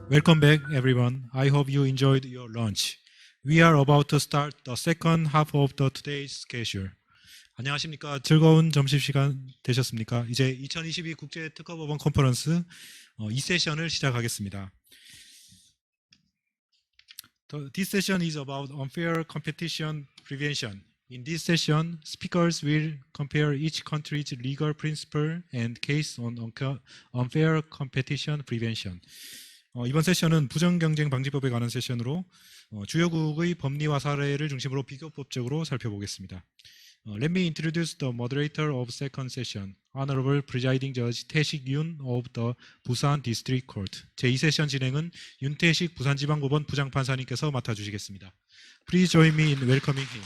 Welcome back, everyone. I hope you enjoyed your lunch. We are about to start the second half of the today's schedule. 안녕하십니까? 즐거운 점심시간 되셨습니까? 이제 2022 국제 특허법원 콘퍼런스 2세션을 시작하겠습니다. This session is about unfair competition prevention. In this session, speakers will compare each country's legal principle and case on unfair competition prevention. 이번 세션은 부정경쟁 방지법에 관한 세션으로 주요국의 법리와 사례를 중심으로 비교법적으로 살펴보겠습니다. Let me introduce the moderator of second session, Honorable Presiding Judge 태식 윤 of the 부산 District Court. 제2세션 진행은 윤태식 부산지방법원 부장판사님께서 맡아주시겠습니다. Please join me in welcoming him.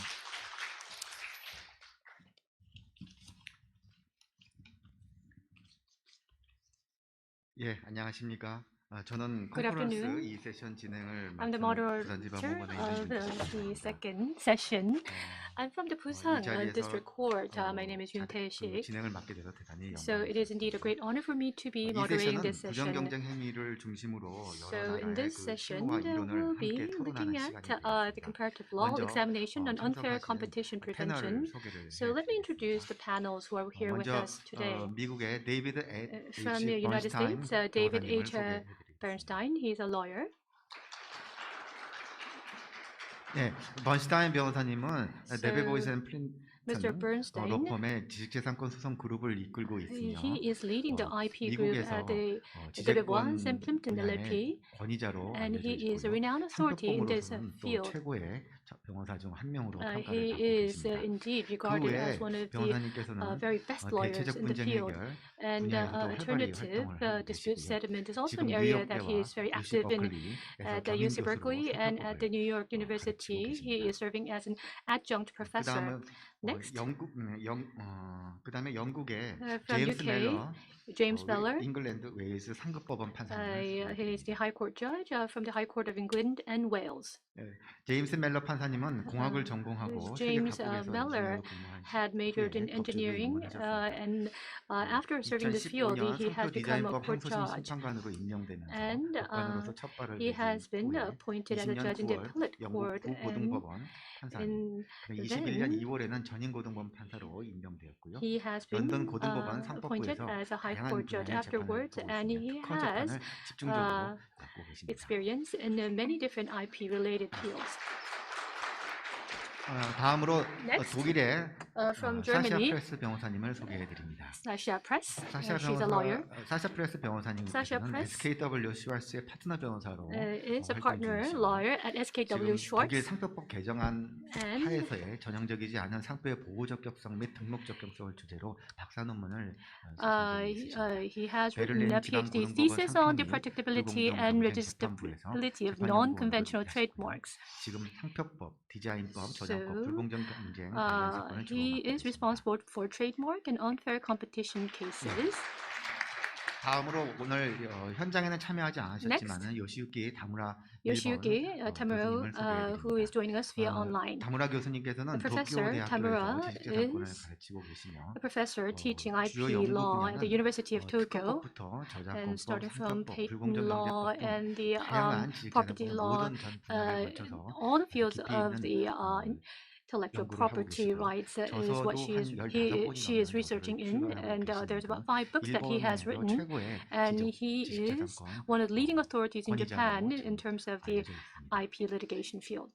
예, 안녕하십니까? 저는 콘퍼런스 2세션 진행을 I'm the 맡은 부산지방법원의 moderator of the 윤태식입니다. second session. I'm from the Busan 이 District Court. My name is Yoon 그 Tae-sik. 진행을 맡게 돼서 대단히 So it is indeed a great honor for me to be 이 moderating 세션은 this session. 부정경쟁 행위를 중심으로 So 여러 in 나라의 this 그 session, 실무와 이론을 we'll be 함께 토론하는 looking at 시간이 the 되겠습니다. comparative law 먼저 examination on unfair 참석하시는 competition 패널 prevention. 소개를 So let me introduce the 해드리겠습니다. panels who are here with 먼저 us today. 미국의 데이비드 From the United 번슈타인 States, David 변호사님을 H. 소개해드리겠습니다. Bernstein. He's a lawyer. 네, 번슈타인 변호사님은 네베보이스 앤 Mr. Bernstein, 로펌의 지식재산권 소송 그룹을 이끌고 있으며 he is leading the IP group 미국에서 at the 지재권 Debevoise and Plimpton 분야의 LLP, 권위자로 and 알려져 he is a 있고요. renowned authority in this 상표법으로서는 또 field. 최고의 변호사 중 한 명으로 평가를 받고 He is 계십니다. indeed 그 regarded 외에 as one of the 변호사님께서는 very best lawyers 대체적 in the 분쟁 field. 해결 And 분야에서도 활발히 alternative 활동을 하고 dispute 계시고요. settlement is also 지금 an area that he 뉴욕대와 is very UC active in. 버클리에서 At the UC 겸임교수로 Berkeley and at the 상표법을 New York 가르치고 University, 계십니다. he is serving as an adjunct professor. Next, 그다음에 영국의 from 제임스 UK, 멜러 James Beller. 잉글랜드 웨일스 상급법원 판사님을 He is the High Court judge from the High Court of England and Wales. 제임스 멜러 판사님은 공학을 전공하고 세계 James 각국에서 Meller 엔지니어로 근무한 had majored in 후에 engineering, and after serving this field, 2015년 he has 상표 become a 디자인법 court 항소심 judge. 심판관으로 임명되면서 And 법관으로서 첫 발을 he 내딘 has been 후에 appointed as a 20년 judge in the 9월 appellate 영국 court, and 부고등법원 판사님, 21년 then 2월에는 전임고등법원 판사로 임명되었고요. he has been 런던 고등법원 appointed 상법부에서 as a high 다양한 court judge 분야의 afterwards, 재판을 and 보고 he 있으며 특허 has 재판을 집중적으로 맡고 계십니다. experience in many different IP-related fields. 다음으로 Next, 독일의 from 사샤 Germany, 프레스 변호사님을 소개해드립니다. Sasha Press. 사샤 She's a lawyer. 사샤 프레스 변호사님께서는 SKW 슈왈스의 파트너 변호사로 Is a 활동 partner 중이시고 lawyer at SKW 지금 독일 Schwartz. 상표법 개정안 And 하에서의 전형적이지 않은 상표의 보호 적격성 및 등록 적격성을 주제로 박사 논문을 he has written 베를린 a PhD thesis on the protectability and registrability of non-conventional trademarks. 지금 상표법, 디자인법, So, 저작법, 불공정 경쟁 관련 사건을 주로 he 맡고 is 있습니다. responsible for trademark and unfair competition cases. 다음으로 오늘 현장에는 참여하지 않으셨지만 요시유키 다무라 Yoshiyuki Tamuro, who is joining us via online. 다무라 교수님께서는 도쿄 Professor 대학교에서 Tamura 지식재산권을 is 가르치고 계시며 a professor teaching 주요 IP 연구 law at the 분야는 University of Tokyo, 특허법부터 and 저작권법, starting from 상표법, patent 불공정 law 경제법 등 and the 다양한 property 지식재산권의 law, 모든 전 분야를 거쳐서 all the fields 깊이 of 있는 the intellectual 연구를 하고 property 계시고요. rights is what 저서도 한 15권이 she is 넘는 researching 저서를 in, 출간하고 and there's 계십니다. about 5 books that he has 일본에서 written, 최고의 and he is 지식재산권 one of the leading authorities in 권위자로 Japan 지금 in terms of the 알려져 있습니다. IP litigation field.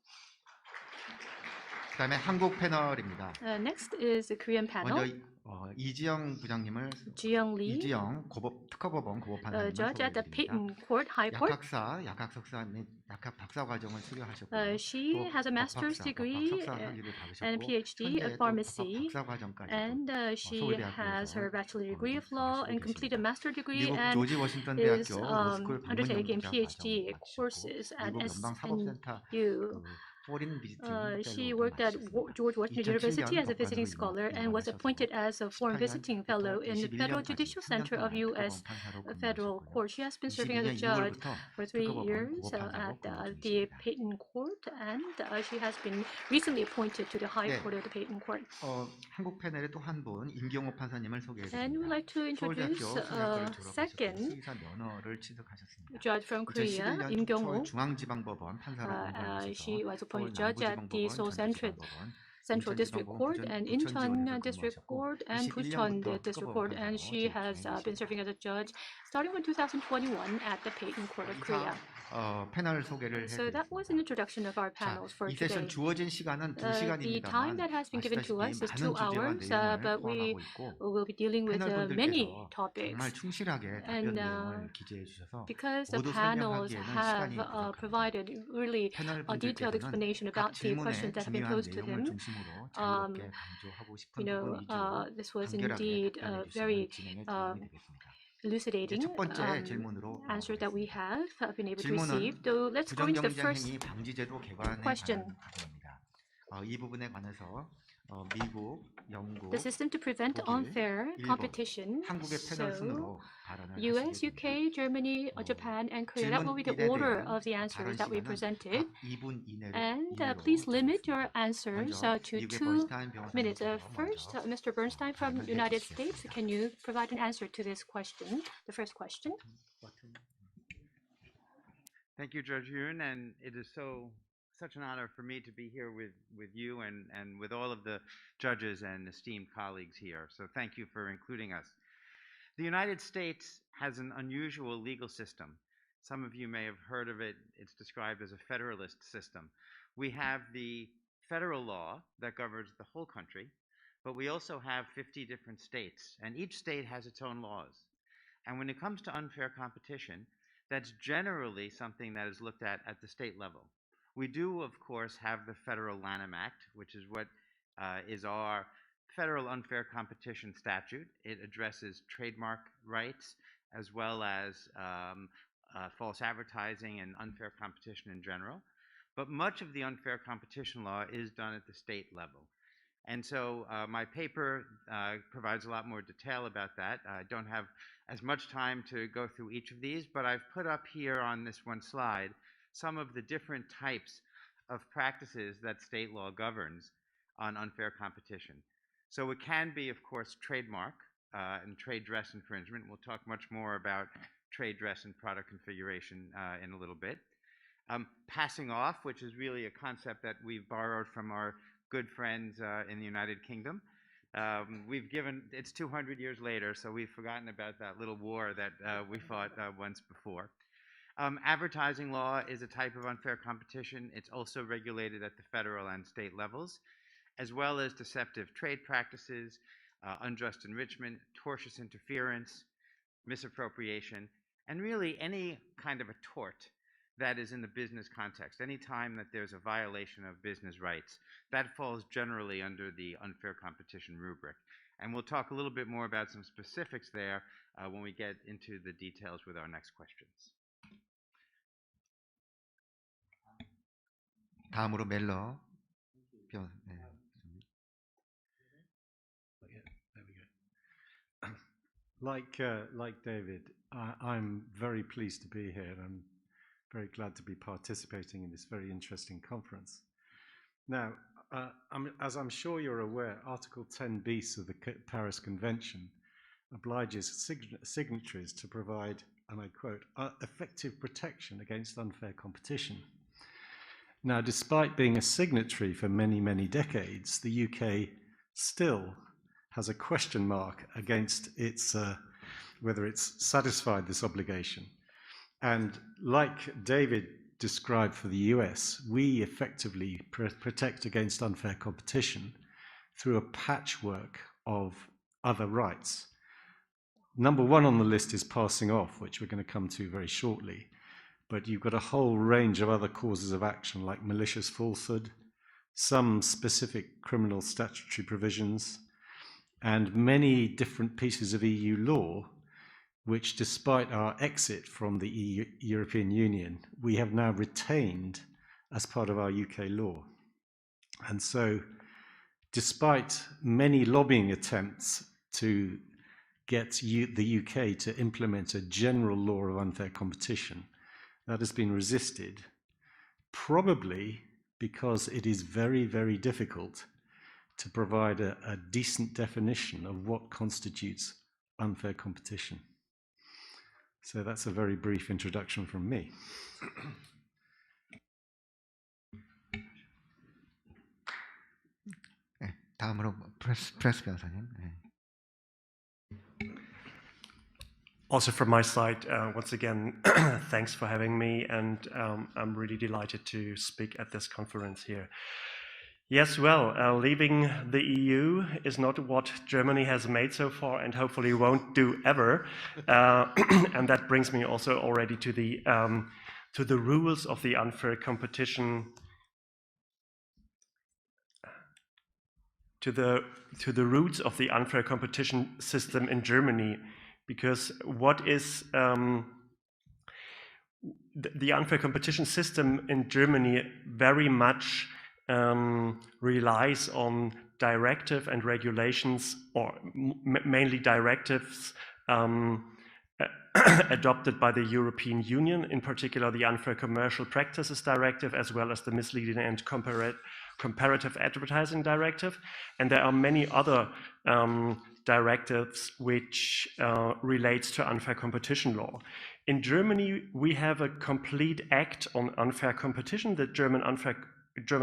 그다음에 한국 패널입니다. Next is the Korean panel. 먼저 이지영 부장님을 Jiyoung Lee, 이지영 특허법원 고법판사님을 judge at the 소개해드립니다. Patent Court, High Court. 약학사, 약학석사 및 약학 박사 과정을 수료하셨고 She has a master's degree and a PhD of pharmacy, and she has her bachelor degree of law and completed a master degree 미국 and 조지 워싱턴 is 대학교 로스쿨 undertaking 방문연구자 PhD 과정을 courses at 미국 연방사법센터 SNU. foreign visiting She fellow도 worked at 맡으셨습니다. George Washington University as a visiting 법관으로 scholar and was 임관하셔서 appointed as a foreign visiting fellow in the Federal 21년까지 Judicial 3년 Center of 동안 U.S. 특허법원 판사로 Federal 근무하셨고요. Court. She has been serving as a 22년 judge 2월부터 for 3 특허법원 years 고법판사로 at 근무 the 중이십니다. Patent Court, and she has been recently appointed to the High 네. Court of the Patent Court. 한국 패널에 또 한 분 임경호 판사님을 And we'd 소개해드립니다. like to introduce 서울대학교 수의학과를 졸업하셨고 second 수의사 면허를 취득하셨습니다. judge from Korea, 2011년 Im Kyung-ho. 서울중앙지방법원 판사로 공부하셔서 She was appointed 서울 judge at the Seoul Central District Court and Incheon District Court and Bucheon District Court, and she has been serving as a judge starting in 2021 at the Patent Court of Korea. 패널 소개를 So that was an introduction of our panels for 이 today. 세션 주어진 시간은 The time 2시간입니다만 that has been given to us is 2 많은 주제와 hours, 내용을 but we 포함하고 있고 will be dealing with many 패널분들께서 topics. 정말 충실하게 답변 내용을 기재해 주셔서 Because the 모두 panels 설명하기에는 have 시간이 부족합니다. provided really a detailed 패널분들께서는 explanation 각 about the questions 질문의 that have been 중요한 posed to 내용을 him. 중심으로 자유롭게 강조하고 싶은 You know, 부분 위주로 this was 간결하게 indeed 답변해 very 주시면 진행에 도움이 되겠습니다. elucidating 첫 번째 질문으로 answer that we have been able to 질문은 receive. So let's go into the first 부정경쟁행위 방지제도 개관에 question. 관한 부분입니다. 이 부분에 관해서 미국, 영국, The system to prevent 독일, unfair 일본, competition. 한국의 패널 So 순으로 발언을 US, 하시게 UK, Germany, Japan, and Korea. That will be the 질문 order 일에 of the 대한 answers 발언 that we 시간은 presented. 각 2분 이내로 And please limit your answers 먼저 to 미국의 2 번스타인 minutes. 변호사님께서 First, 먼저 Mr. Bernstein from 답변을 United 해주시겠습니다. States, can you provide an answer to this question? The first question. Thank you, Judge Yoon, and it is such an honor for me to be here with you and with all of the judges and esteemed colleagues here. So thank you for including us. The United States has an unusual legal system. Some of you may have heard of it. It's described as a federalist system. We have the federal law that governs the whole country, but we also have 50 different states, and each state has its own laws. And when it comes to unfair competition, that's generally something that is looked at the state level. We do, of course, have the Federal Lanham Act, which is what is our federal unfair competition statute. It addresses trademark rights as well as false advertising and unfair competition in general. But much of the unfair competition law is done at the state level. And so my paper provides a lot more detail about that. I don't have as much time to go through each of these, but I've put up here on this one slide some of the different types of practices that state law governs on unfair competition. So it can be, of course, trademark and trade dress infringement. We'll talk much more about trade dress and product configuration in a little bit. Passing off, which is really a concept that we've borrowed from our good friends in the United Kingdom. It's 200 years later, so we've forgotten about that little war that we fought once before. Advertising law is a type of unfair competition. It's also regulated at the federal and state levels, as well as deceptive trade practices, unjust enrichment, tortious interference, misappropriation, and really any kind of a tort that is in the business context. Any time that there's a violation of business rights, that falls generally under the unfair competition rubric. And we'll talk a little bit more about some specifics there when we get into the details with our next questions. 다음으로 멜러 Like David, I'm very pleased to be here, and I'm very glad to be participating in this very interesting conference. Now, as I'm sure you're aware, Article 10 bis of the Paris Convention obliges signatories to provide, and I quote, effective protection against unfair competition. Now, despite being a signatory for many, many decades, the UK still has a question mark against its whether it's satisfied this obligation. And like David described for the US, we effectively protect against unfair competition through a patchwork of other rights. Number one on the list is passing off, which we're going to come to very shortly. But you've got a whole range of other causes of action like malicious falsehood, some specific criminal statutory provisions, and many different pieces of EU law, which despite our exit from the European Union, we have now retained as part of our UK law. And so, despite many lobbying attempts to get the UK to implement a general law of unfair competition, that has been resisted, probably because it is very, very difficult to provide a decent definition of what constitutes unfair competition. So that's a very brief introduction from me. 네, 다음으로 프레스 변호사님. 네. Also from my side, once again, thanks for having me, and I'm really delighted to speak at this conference here. Yes, well, leaving the EU is not what Germany has made so far, and hopefully won't do ever. And that brings me also already to the rules of the unfair competition, to the roots of the unfair competition system in Germany. Because what is the unfair competition system in Germany very much relies on directive and regulations, or mainly directives adopted by the European Union, in particular the Unfair Commercial Practices Directive, as well as the Misleading and Comparative Advertising Directive. And there are many other directives which relates to unfair competition law. In Germany, we have a complete act on unfair competition, the German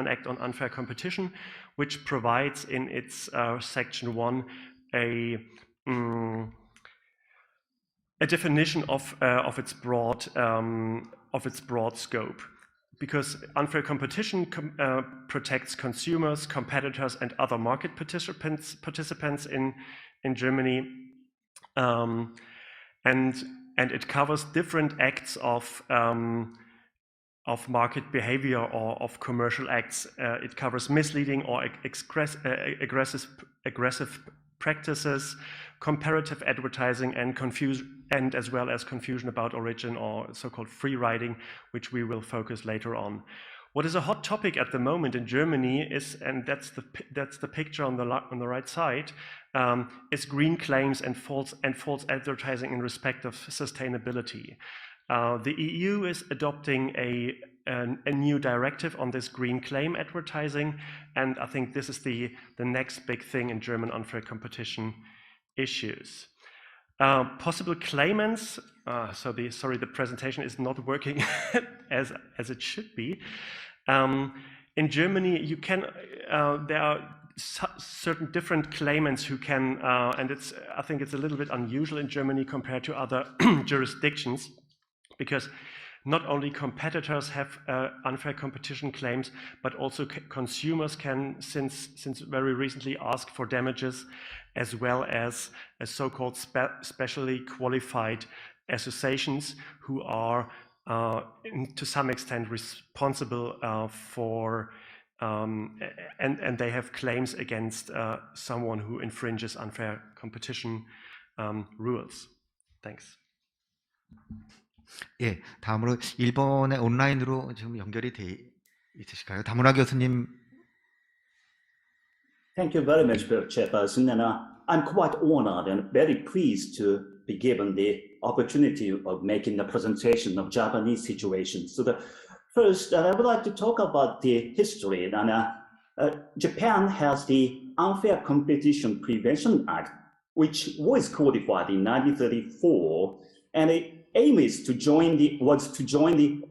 Act on Unfair Competition, which provides in its section 1 a definition of its broad scope. Because unfair competition protects consumers, competitors, and other market participants in Germany, and it covers different acts of market behavior or of commercial acts. It covers misleading or aggressive practices, comparative advertising, and as well as confusion about origin, or so-called free riding, which we will focus later on. What is a hot topic at the moment in Germany is, and that's the picture on the right side, is green claims and false advertising in respect of sustainability. The EU is adopting a new directive on this green claim advertising, and I think this is the next big thing in German unfair competition issues. Possible claimants. The presentation is not working as it should be. In Germany, you can. There are certain different claimants who can, and I think it's a little bit unusual in Germany compared to other jurisdictions, because not only competitors have unfair competition claims, but also consumers can, since very recently, ask for damages, as well as so-called specially qualified associations who are to some extent responsible for and they have claims against someone who infringes unfair competition rules. Thanks. 예, 다음으로 일본의 온라인으로 지금 연결이 돼 있으실까요? 다문화 교수님. Thank you very much, Chairperson, and I'm quite honored and very pleased to be given the opportunity of making the presentation of Japanese situation. So first, I would like to talk about the history. And Japan has the Unfair Competition Prevention Act, which was codified in 1934, and it aim is to join the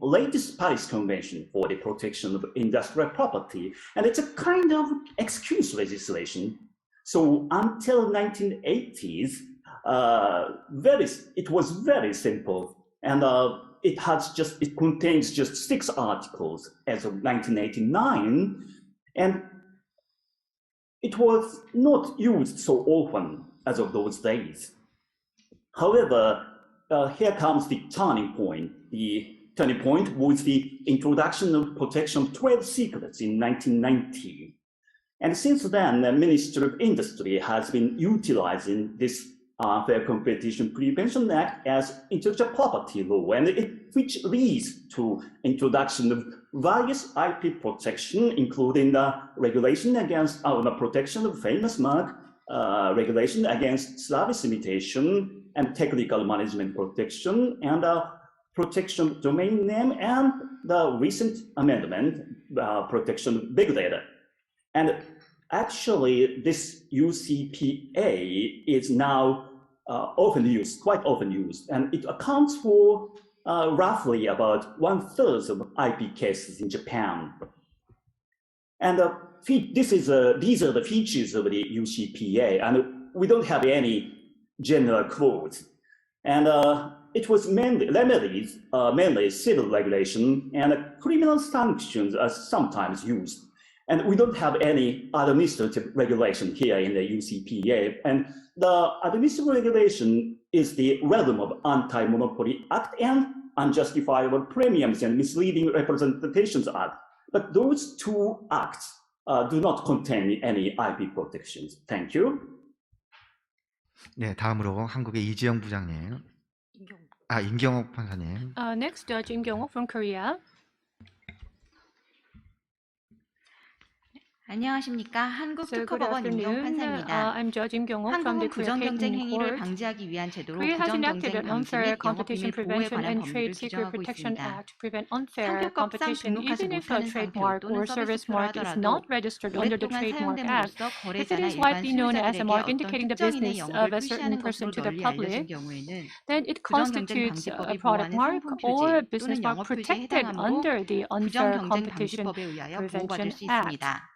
latest Paris Convention for the protection of industrial property, and it's a kind of excuse legislation. So until 1980s, it was very simple, and it contains just 6 articles as of 1989, and it was not used so often as of those days. However, here comes the turning point. The turning point was the introduction of protection of trade secrets in 1990. And since then, the Ministry of Industry has been utilizing this Fair Competition Prevention Act as intellectual property law, and which leads to introduction of various IP protection, including the regulation against the protection of famous mark, regulation against service imitation, and technical management protection, and protection of domain name, and the recent amendment, protection of big data. And actually, this UCPA is now quite often used, and it accounts for roughly about 1/3 of IP cases in Japan. And these are the features of the UCPA, and we don't have any general codes. And it was mainly civil regulation, and criminal sanctions are sometimes used. And we don't have any administrative regulation here in the UCPA. And the administrative regulation is the realm of Anti-Monopoly Act and Unjustifiable Premiums and Misleading Representations Act. But those two acts do not contain any IP protections. Thank you. 네, 다음으로 한국의 이지영 부장님. 임경옥 판사님. Next, Judge Im Kyung-wook from Korea. 안녕하십니까. 한국 So good 특허법원 임경 afternoon. 판사입니다. I'm Judge Im Kyung-wook from the 한국은 Korea 부정경쟁 Patent 행위를 Court. 방지하기 위한 제도로 Korea has enacted 부정경쟁 an 방지 unfair 및 competition 영업비밀 보호에 prevention 관한 and 법률을 trade secret 규정하고 protection 있습니다. act to prevent unfair 상표법상 competition 등록하지 even if a 못하는 상표 trademark 또는 or service 서비스표라 mark is 하더라도 not registered under the 오랫동안 Trademark Act. 사용됨으로써 If it 거래자나 is 일반 widely known as a 수요자들에게 mark 어떤 indicating the 특정인의 business 영업을 of a certain 표시하는 person 것으로 to the 널리 public, 알려진 경우에는 then it 부정경쟁 constitutes a 방지법이 product 보호하는 mark 상품 or a 표지 business 또는 mark 영업 표지에 protected 해당하므로 under the Unfair 부정경쟁 Competition 방지법에 의하여 Prevention 보호받을 수 Act. 있습니다.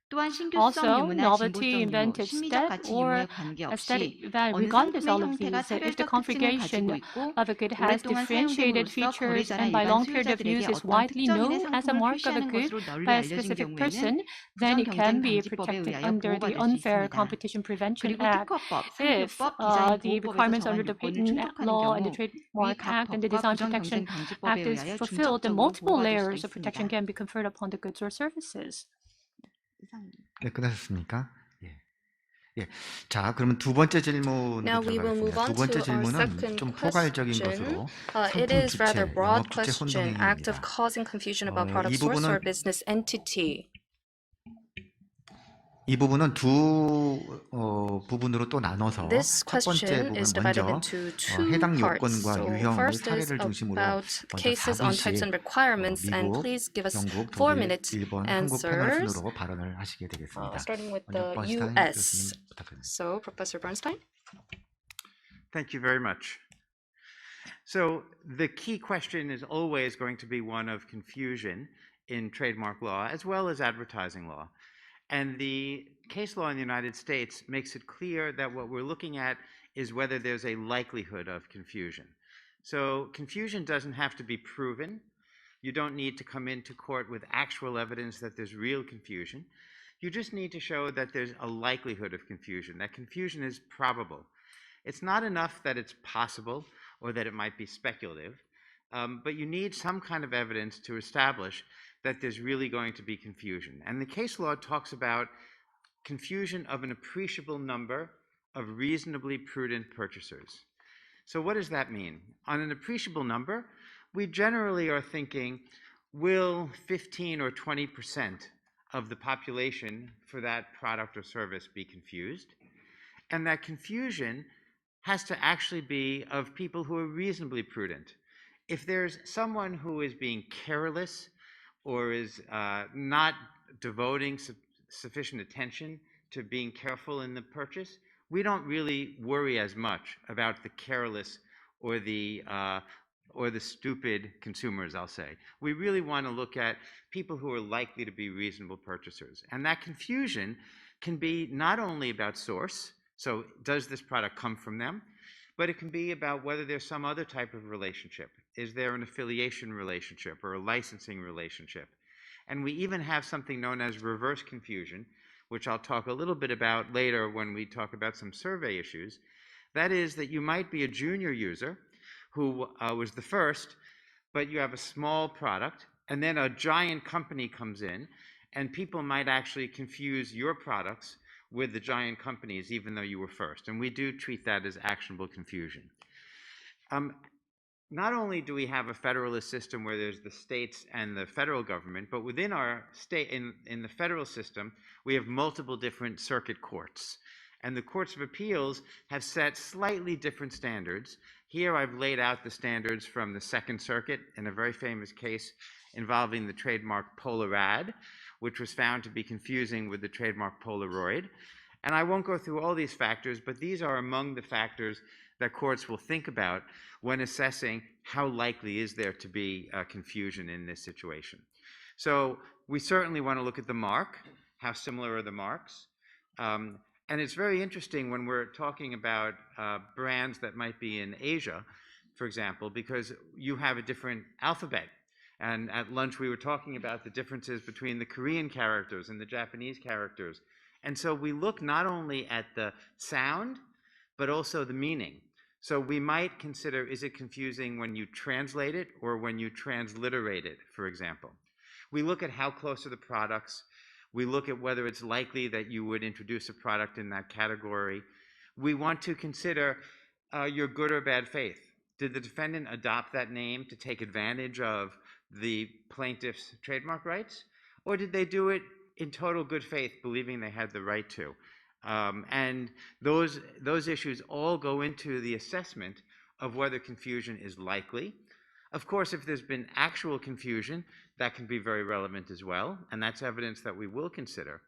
또한 신규성 Also, 유무나 novelty, 진보성 유무, inventive 심리적 step, 가치 or 유무에 관계없이 aesthetic value, 어느 regardless 상품의 all of 형태가 these, if the 차별적 특징을 configuration 가지고 있고 of a good has 오랫동안 differentiated 사용됨으로써 features 거래자나 and by 일반 long period of 수요자들에게 use is 어떤 widely 특정인의 known as a 상품을 mark of a 표시하는 good 것으로 널리 by a 알려진 specific 경우에는 person, then it can 부정경쟁 be 방지법에 protected 의하여 under the 보호받을 수 Unfair 있습니다. Competition Prevention 그리고 Act. 특허법, If 상표법, 디자인 the 보호법에서 requirements 정한 under the 요건을 Patent 충족하는 Law and the 경우 Trademark 위 각 Act and the 법과 Design 부정경쟁 Protection 방지법에 Act is 의하여 fulfilled, then 중첩적으로 multiple 보호받을 layers 수도 of protection 있습니다. can be conferred upon the goods or services. 네, 끝나셨습니까? 예. 자, 그러면 두 번째 질문으로 Now we will move 들어가겠습니다. 두 on 번째 to our 질문은 second 좀 포괄적인 question. 것으로 It 상품 is rather 주체, broad 영업 주체 question, act of 혼동행위입니다. causing confusion about 이 product source or 부분은 business entity. 이 부분은 두 부분으로 또 나눠서 This 첫 번째 question 부분 is divided 먼저 into two 해당 parts. 요건과 So 유형 및 first is 사례를 중심으로 about 먼저 cases on types 4분씩 and requirements, and 미국, please give us 영국, 4 독일, minutes 일본, 한국 패널 answers. 순으로 발언을 하시게 되겠습니다. Starting with 먼저 the 번스타인 US. 교수님 부탁드립니다. So Professor Bernstein. Thank you very much. So the key question is always going to be one of confusion in trademark law as well as advertising law. And the case law in the United States makes it clear that what we're looking at is whether there's a likelihood of confusion. So confusion doesn't have to be proven. You don't need to come into court with actual evidence that there's real confusion. You just need to show that there's a likelihood of confusion, that confusion is probable. It's not enough that it's possible or that it might be speculative, but you need some kind of evidence to establish that there's really going to be confusion. And the case law talks about confusion of an appreciable number of reasonably prudent purchasers. So what does that mean? On an appreciable number, we generally are thinking, will 15 or 20% of the population for that product or service be confused? And that confusion has to actually be of people who are reasonably prudent. If there's someone who is being careless or is not devoting sufficient attention to being careful in the purchase, we don't really worry as much about the careless or the stupid consumers, I'll say. We really want to look at people who are likely to be reasonable purchasers. And that confusion can be not only about source, so does this product come from them, but it can be about whether there's some other type of relationship. Is there an affiliation relationship or a licensing relationship? And we even have something known as reverse confusion, which I'll talk a little bit about later when we talk about some survey issues. That is that you might be a junior user who was the first, but you have a small product, and then a giant company comes in, and people might actually confuse your products with the giant companies, even though you were first. And we do treat that as actionable confusion. Not only do we have a federalist system where there's the states and the federal government, but within our state, in the federal system, we have multiple different circuit courts. And the courts of appeals have set slightly different standards. Here I've laid out the standards from the Second Circuit in a very famous case involving the trademark Polarad, which was found to be confusing with the trademark Polaroid. And I won't go through all these factors, but these are among the factors that courts will think about when assessing how likely is there to be confusion in this situation. So we certainly want to look at the mark, how similar are the marks. And it's very interesting when we're talking about brands that might be in Asia, for example, because you have a different alphabet. And at lunch we were talking about the differences between the Korean characters and the Japanese characters. And so we look not only at the sound, but also the meaning. So we might consider, is it confusing when you translate it or when you transliterate it, for example? We look at how close are the products. We look at whether it's likely that you would introduce a product in that category. We want to consider your good or bad faith. Did the defendant adopt that name to take advantage of the plaintiff's trademark rights? Or did they do it in total good faith, believing they had the right to? And those issues all go into the assessment of whether confusion is likely. Of course, if there's been actual confusion, that can be very relevant as well, and that's evidence that we will consider.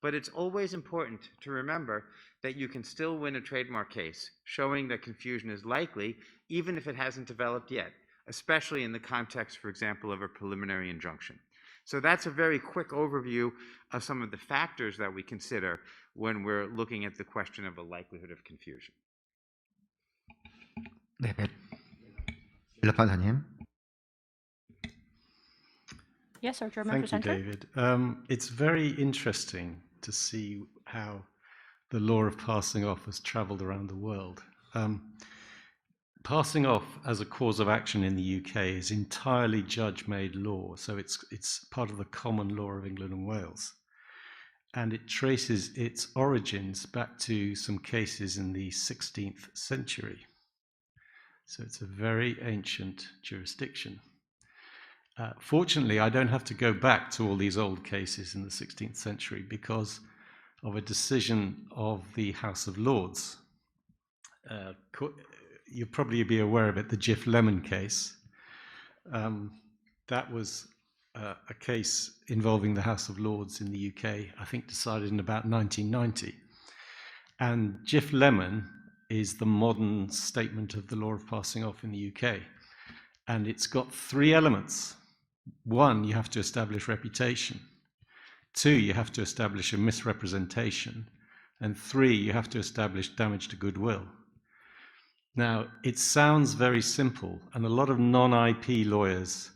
But it's always important to remember that you can still win a trademark case showing that confusion is likely, even if it hasn't developed yet, especially in the context, for example, of a preliminary injunction. So that's a very quick overview of some of the factors that we consider when we're looking at the question of a likelihood of confusion. 네, 벨라 판사님. Yes, our German Thank you, presenter. David. It's very interesting to see how the law of passing off has traveled around the world. Passing off as a cause of action in the UK is entirely judge-made law, so it's part of the common law of England and Wales. And it traces its origins back to some cases in the 16th century. So it's a very ancient jurisdiction. Fortunately, I don't have to go back to all these old cases in the 16th century because of a decision of the House of Lords. You'll probably be aware of it, the Jiff Lemon case. That was a case involving the House of Lords in the UK, I think decided in about 1990. And Jiff Lemon is the modern statement of the law of passing off in the UK. And it's got three elements. One, you have to establish reputation. Two, you have to establish a misrepresentation. And three, you have to establish damage to goodwill. Now, it sounds very simple, and a lot of non-IP lawyers,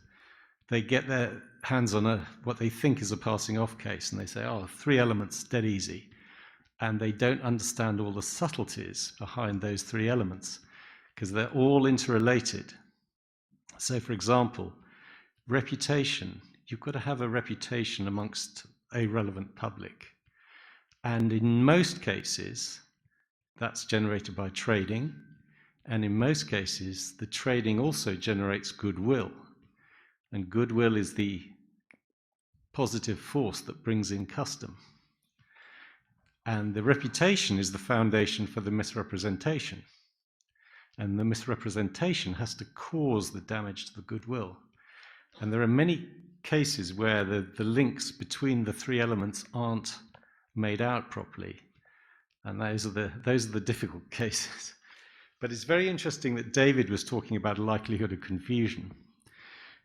they get their hands on what they think is a passing off case, and they say, oh, three elements, dead easy. And they don't understand all the subtleties behind those three elements, because they're all interrelated. So, for example, reputation. You've got to have a reputation amongst a relevant public. And in most cases, that's generated by trading. And in most cases, the trading also generates goodwill. And goodwill is the positive force that brings in custom. And the reputation is the foundation for the misrepresentation. And the misrepresentation has to cause the damage to the goodwill. And there are many cases where the links between the three elements aren't made out properly. And those are the difficult cases. But it's very interesting that David was talking about a likelihood of confusion,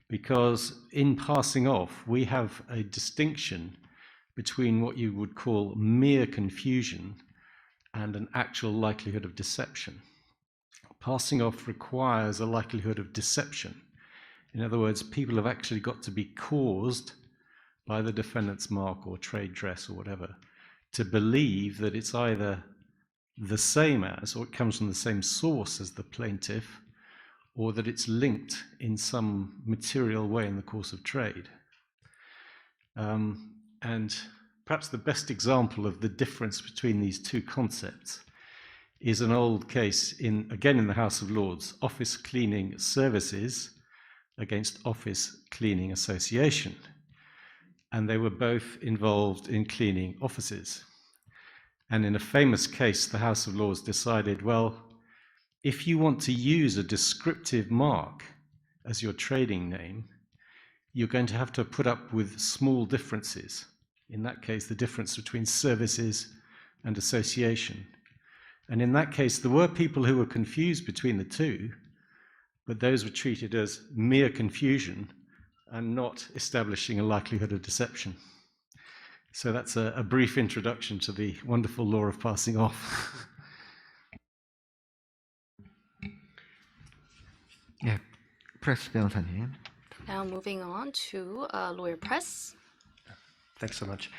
because in passing off, we have a distinction between what you would call mere confusion and an actual likelihood of deception. Passing off requires a likelihood of deception. In other words, people have actually got to be caused by the defendant's mark or trade dress or whatever to believe that it's either the same as, or it comes from the same source as the plaintiff, or that it's linked in some material way in the course of trade. And perhaps the best example of the difference between these two concepts is an old case again in the House of Lords, office cleaning services against office cleaning association. And they were both involved in cleaning offices. And in a famous case, the House of Lords decided, well, if you want to use a descriptive mark as your trading name, you're going to have to put up with small differences. In that case, the difference between services and association. And in that case, there were people who were confused between the two, but those were treated as mere confusion and not establishing a likelihood of deception. So that's a brief introduction to the wonderful law of passing off. 예, 프레스 변호사님. Now moving on to Lawyer Press. Thanks so much.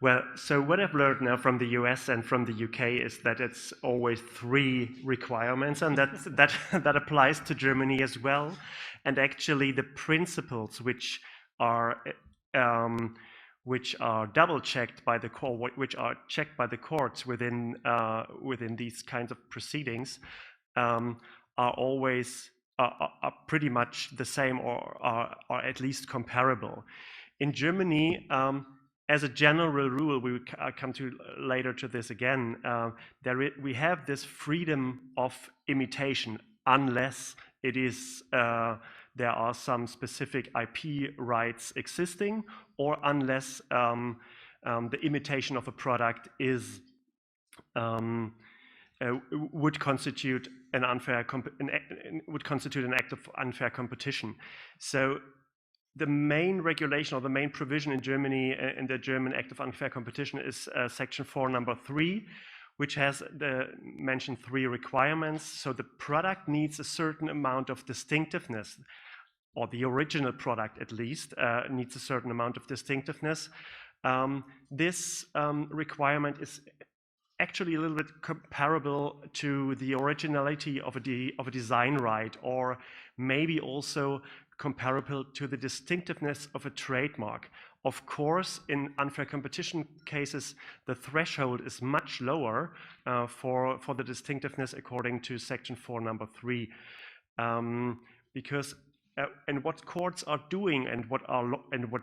Well, so what I've learned now from the US and from the UK is that it's always 3 requirements, and that applies to Germany as well. And actually, the principles which are double-checked by the court, which are checked by the courts within these kinds of proceedings, are always are pretty much the same or are at least comparable. In Germany, as a general rule, we will come to later to this again, we have this freedom of imitation unless it is there are some specific IP rights existing, or unless the imitation of a product is would constitute an act of unfair competition. So the main regulation or the main provision in Germany in the German Act of Unfair Competition is Section 4, number 3, which has mentioned 3 requirements. So the product needs a certain amount of distinctiveness, or the original product at least needs a certain amount of distinctiveness. This requirement is actually a little bit comparable to the originality of a design right, or maybe also comparable to the distinctiveness of a trademark. Of course, in unfair competition cases, the threshold is much lower for the distinctiveness according to Section 4, number 3, because and what courts are doing and what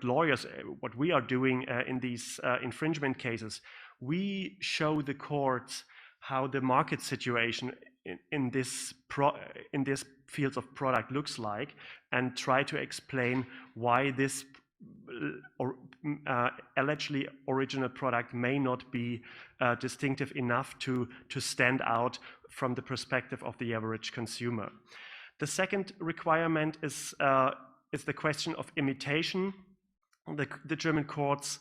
lawyers, what we are doing in these infringement cases, we show the courts how the market situation in this fields of product looks like, and try to explain why this allegedly original product may not be distinctive enough to stand out from the perspective of the average consumer. The second requirement is the question of imitation. The German courts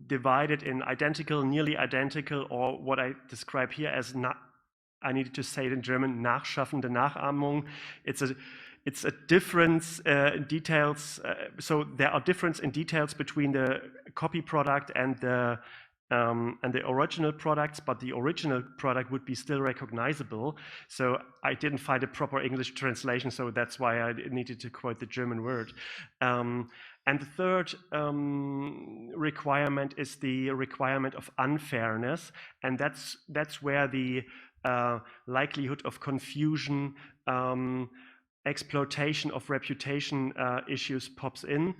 divided in identical, nearly identical, or what I describe here as I needed to say it in German, nachschaffende Nachahmung. It's a difference in details. So there are differences in details between the copy product and the original products, but the original product would be still recognizable. So I didn't find a proper English translation, so that's why I needed to quote the German word. And the third requirement is the requirement of unfairness, and that's where the likelihood of confusion, exploitation of reputation issues pops in,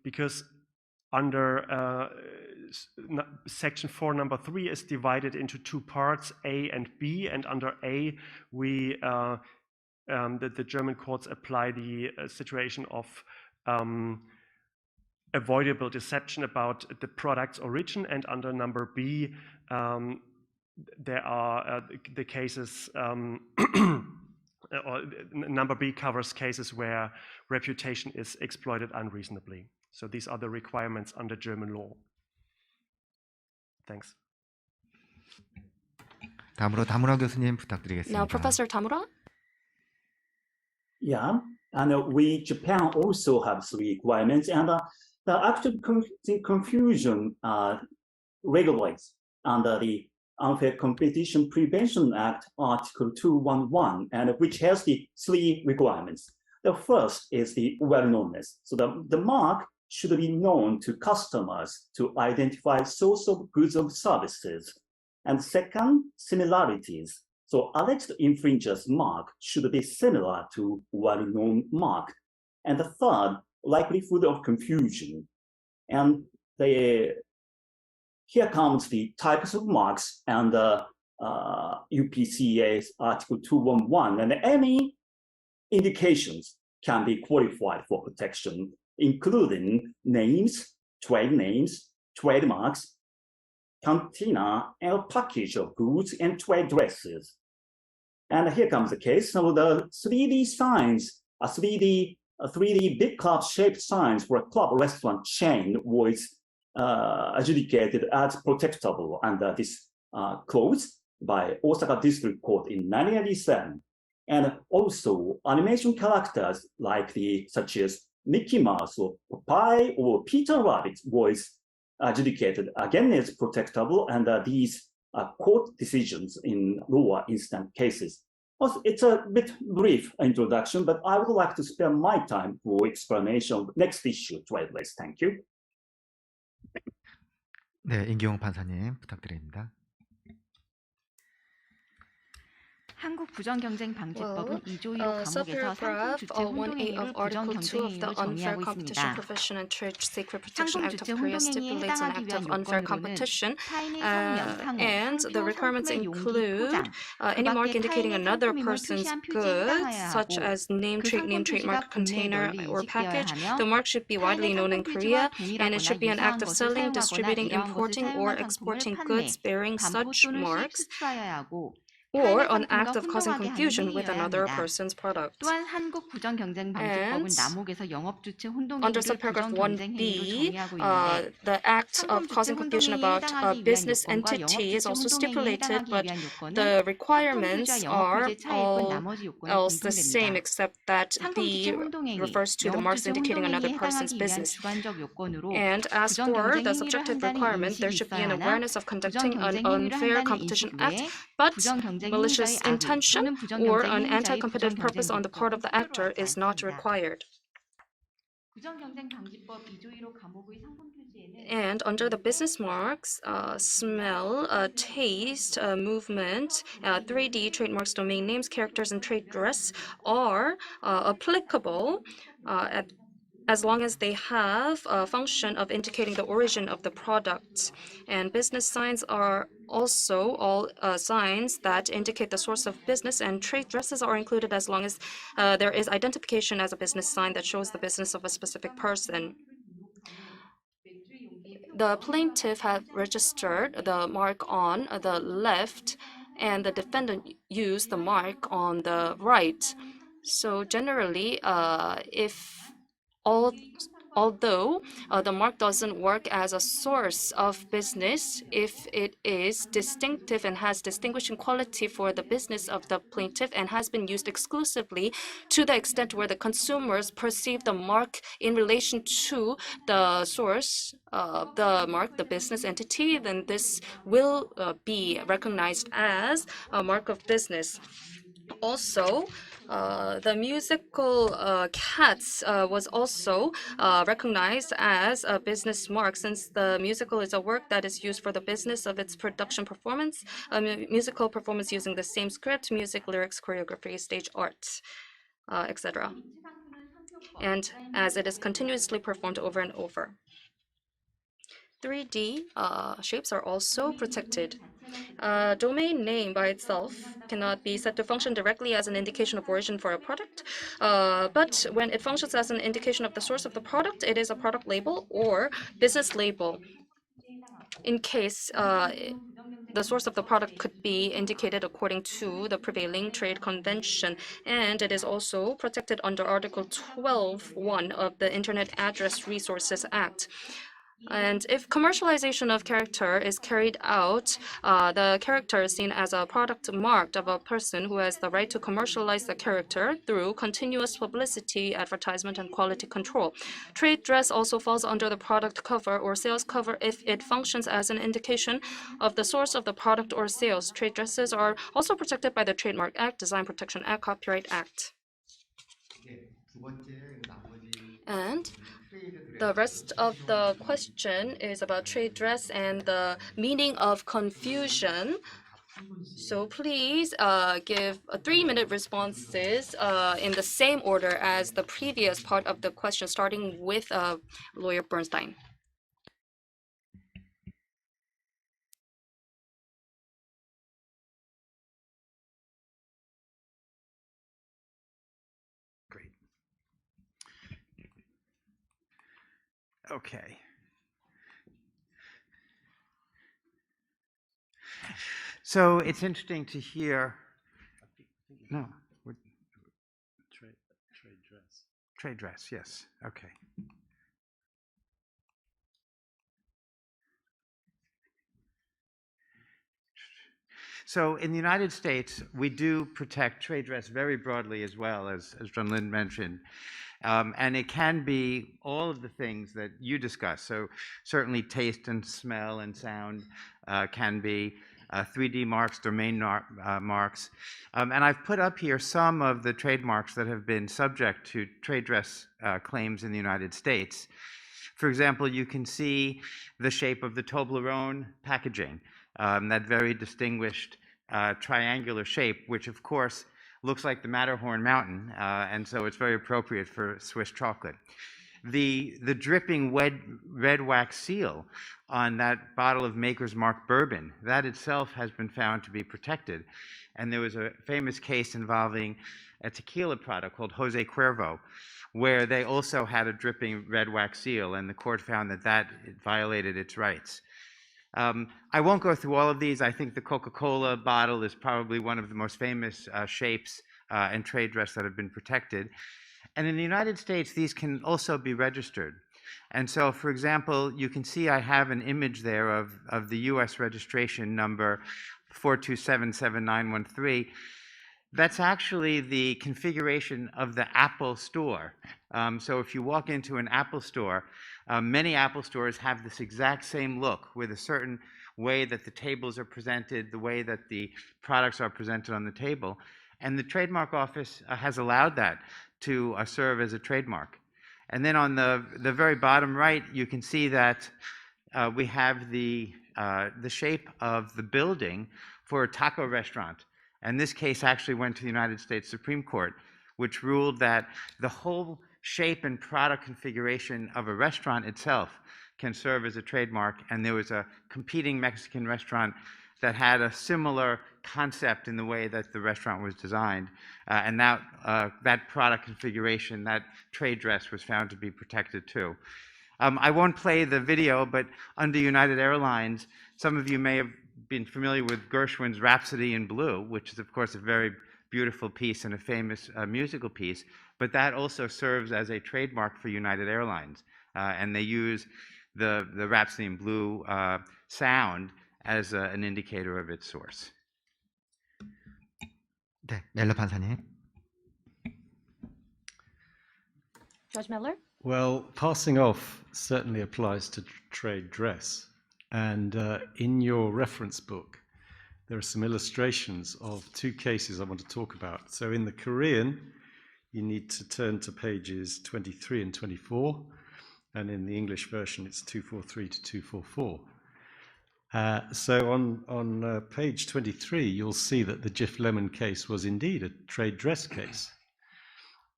because under Section 4, number 3 is divided into 2 parts, A and B, and under A, the German courts apply the situation of avoidable deception about the product's origin, and under number B, there are the cases, or number B covers cases where reputation is exploited unreasonably. So these are the requirements under German law. Thanks. 다음으로 다무라 교수님 부탁드리겠습니다. Now, Professor Tamura. Yeah, and Japan also have 3 requirements, and the active confusion regulates under the Unfair Competition Prevention Act, Article 211, and which has the 3 requirements. The first is the well-knownness. So the mark should be known to customers to identify source of goods or services. And second, similarities. So alleged infringer's mark should be similar to well-known mark. And the third, likelihood of confusion. And here comes the types of marks and UPCA Article 211, and any indications can be qualified for protection, including names, trademarks, container and package of goods and trade dresses. And here comes the case. So the 3D signs, 3D big club shaped signs for a club restaurant chain was adjudicated as protectable under this clause by Osaka District Court in 1987. And also animation characters like such as Mickey Mouse or Popeye or Peter Rabbit was adjudicated again as protectable under these court decisions in lower instance cases. Also, it's a bit brief introduction, but I would like to spend my time for explanation of next issue, trade dress. Thank you. 네, 임경호 판사님 부탁드립니다. 한국 부정경쟁방지법은 2조 1호 감옥에서 subparagraph 상품 주체 1A 혼동행위를 of Article 2 of the 부정경쟁행위로 Unfair 정의하고 Competition 있습니다. Profession and Trade Secret Protection 상품 Act 주체 of Korea 혼동행위에 stipulates an 해당하기 act 위한 of unfair 요건으로는 competition, 타인의 성명, and 상호, the 상표, requirements 상품의 용기, include 포장, any mark 그밖에 indicating 타인의 another 상품임을 person's 표시한 표지에 goods, 해당해야 such 하고 as name, 그 상품 trademark, 표지가 국내에 container, 널리 or 인식되어야 package. 하며 The mark should be widely 타인의 known in 상품 Korea, 표지와 and it should be an 동일하거나 act of 유사한 selling, 것을 distributing, 사용하거나 이러한 것을 importing, or 사용한 상품을 exporting 판매, goods bearing 반품 such 또는 marks, 실수하여야 하고 or 타인의 an 상품과 act of causing 혼동하게 하는 confusion with 행위여야 another 합니다. person's product. 또한 한국 부정경쟁방지법은 And 남옥에서 영업주체 under 혼동행위를 subparagraph 부정경쟁행위로 1B, 정의하고 있는데 the act of 상품 주체 causing confusion 혼동행위에 about 해당하기 위한 business 요건과 entity is 영업주체 also 혼동행위에 stipulated, 해당하기 but 위한 요건은 the 상품 requirements 표지와 영업 are 표지의 차이일 뿐 all 나머지 요건이 else the same, 공통됩니다. except that 상품 주체 B 혼동행위, refers to the marks 영업주체 indicating another 혼동행위에 person's 해당하기 위한 business. 주관적 요건으로 And as for the 부정경쟁행위를 subjective 한다는 requirement, there 인식이 should be 있어야 an 하나 awareness of conducting an 부정경쟁행위를 unfair 한다는 competition 인식 act, 외에 but 부정경쟁행위자의 malicious 악의 intention 또는 or an 부정경쟁행위자의 anti-competitive purpose on the part of 부정경쟁 the actor 요건은 is not 않습니다. required. 부정경쟁방지법 2조 1호 감옥의 상품 표지에는 And under the business marks, smell, taste, movement, 3D trademarks, domain names, characters, and trade dress are applicable as long as they have a function of indicating the origin of the product. And business signs are also all signs that indicate the source of business, and trade dresses are included as long as there is identification as a business sign that shows the business of a specific person. The plaintiff have registered the mark on the left, and the defendant used the mark on the right. So generally, although the mark doesn't work as a source of business, if it is distinctive and has distinguishing quality for the business of the plaintiff and has been used exclusively to the extent where the consumers perceive the mark in relation to the source of the mark, the business entity, then this will be recognized as a mark of business. Also, the musical Cats was also recognized as a business mark, since the musical is a work that is used for the business of its production performance, a musical performance using the same script, music, lyrics, choreography, stage art, etc. And as it is continuously performed over and over. 3D shapes are also protected. Domain name by itself cannot be said to function directly as an indication of origin for a product, but when it functions as an indication of the source of the product, it is a product label or business label. In case the source of the product could be indicated according to the prevailing trade convention, and it is also protected under Article 12(1) of the Internet Address Resources Act. And if commercialization of character is carried out, the character is seen as a product marked of a person who has the right to commercialize the character through continuous publicity, advertisement, and quality control. Trade dress also falls under the product cover or sales cover if it functions as an indication of the source of the product or sales. Trade dresses are also protected by the Trademark Act, Design Protection Act, Copyright Act. And The rest of the question is about trade dress and the meaning of confusion. So please give 3-minute responses in the same order as the previous part of the question, starting with Lawyer Bernstein. Great. Okay. So it's interesting to hear. No, Trade dress. trade dress. Yes. Okay. So in the United States, we do protect trade dress very broadly as well, as John Lin mentioned. And it can be all of the things that you discussed. So certainly taste and smell and sound can be 3D marks, domain marks. And I've put up here some of the trademarks that have been subject to trade dress claims in the United States. For example, you can see the shape of the Toblerone packaging, that very distinguished triangular shape, which of course looks like the Matterhorn mountain, and so it's very appropriate for Swiss chocolate. The dripping red wax seal on that bottle of Maker's Mark bourbon, that itself has been found to be protected. And there was a famous case involving a tequila product called Jose Cuervo, where they also had a dripping red wax seal, and the court found that it violated its rights. I won't go through all of these. I think the Coca-Cola bottle is probably one of the most famous shapes and trade dress that have been protected. And in the United States, these can also be registered. And so, for example, you can see I have an image there of the US registration number 4277913. That's actually the configuration of the Apple store. So if you walk into an Apple store, many Apple stores have this exact same look with a certain way that the tables are presented, the way that the products are presented on the table. And the trademark office has allowed that to serve as a trademark. And then on the very bottom right, you can see that we have the shape of the building for a taco restaurant. And this case actually went to the United States Supreme Court, which ruled that the whole shape and product configuration of a restaurant itself can serve as a trademark. And there was a competing Mexican restaurant that had a similar concept in the way that the restaurant was designed. And that product configuration, that trade dress, was found to be protected too. I won't play the video, but under United Airlines, some of you may have been familiar with Gershwin's Rhapsody in Blue, which is, of course, a very beautiful piece and a famous musical piece, but that also serves as a trademark for United Airlines. And they use the Rhapsody in Blue sound as an indicator of its source. 네, 멜러 판사님. Judge Miller? Well, passing off certainly applies to trade dress. And in your reference book, there are some illustrations of two cases I want to talk about. So in the Korean, you need to turn to pages 23 and 24. And in the English version, it's 243 to 244. So on page 23, you'll see that the Jif Lemon case was indeed a trade dress case.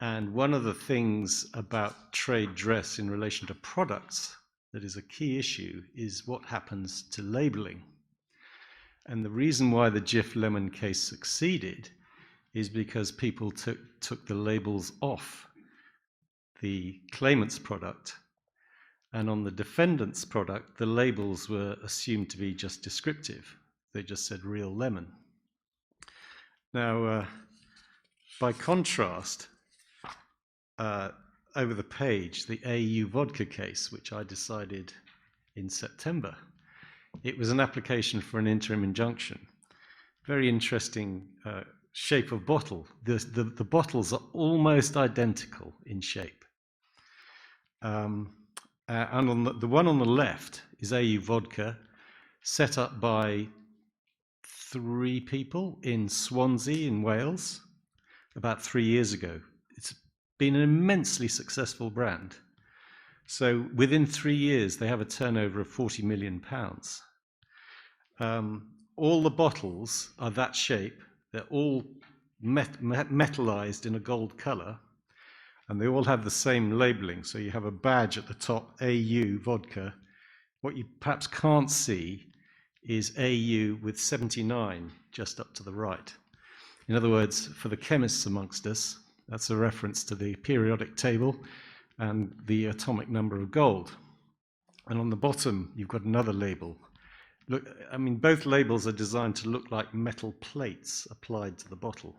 And one of the things about trade dress in relation to products that is a key issue is what happens to labeling. And the reason why the Jif Lemon case succeeded is because people took the labels off the claimant's product, and on the defendant's product, the labels were assumed to be just descriptive. They just said real lemon. Now, by contrast, over the page, the AU vodka case, which I decided in September, it was an application for an interim injunction. Very interesting shape of bottle. The bottles are almost identical in shape. And on the one on the left is AU vodka, set up by 3 people in Swansea in Wales about 3 years ago. It's been an immensely successful brand. So within 3 years, they have a turnover of £40 million. All the bottles are that shape. They're all metallized in a gold color, and they all have the same labeling. So you have a badge at the top, AU vodka. What you perhaps can't see is AU with 79 just up to the right. In other words, for the chemists amongst us, that's a reference to the periodic table and the atomic number of gold. And on the bottom, you've got another label. Look, I mean, both labels are designed to look like metal plates applied to the bottle.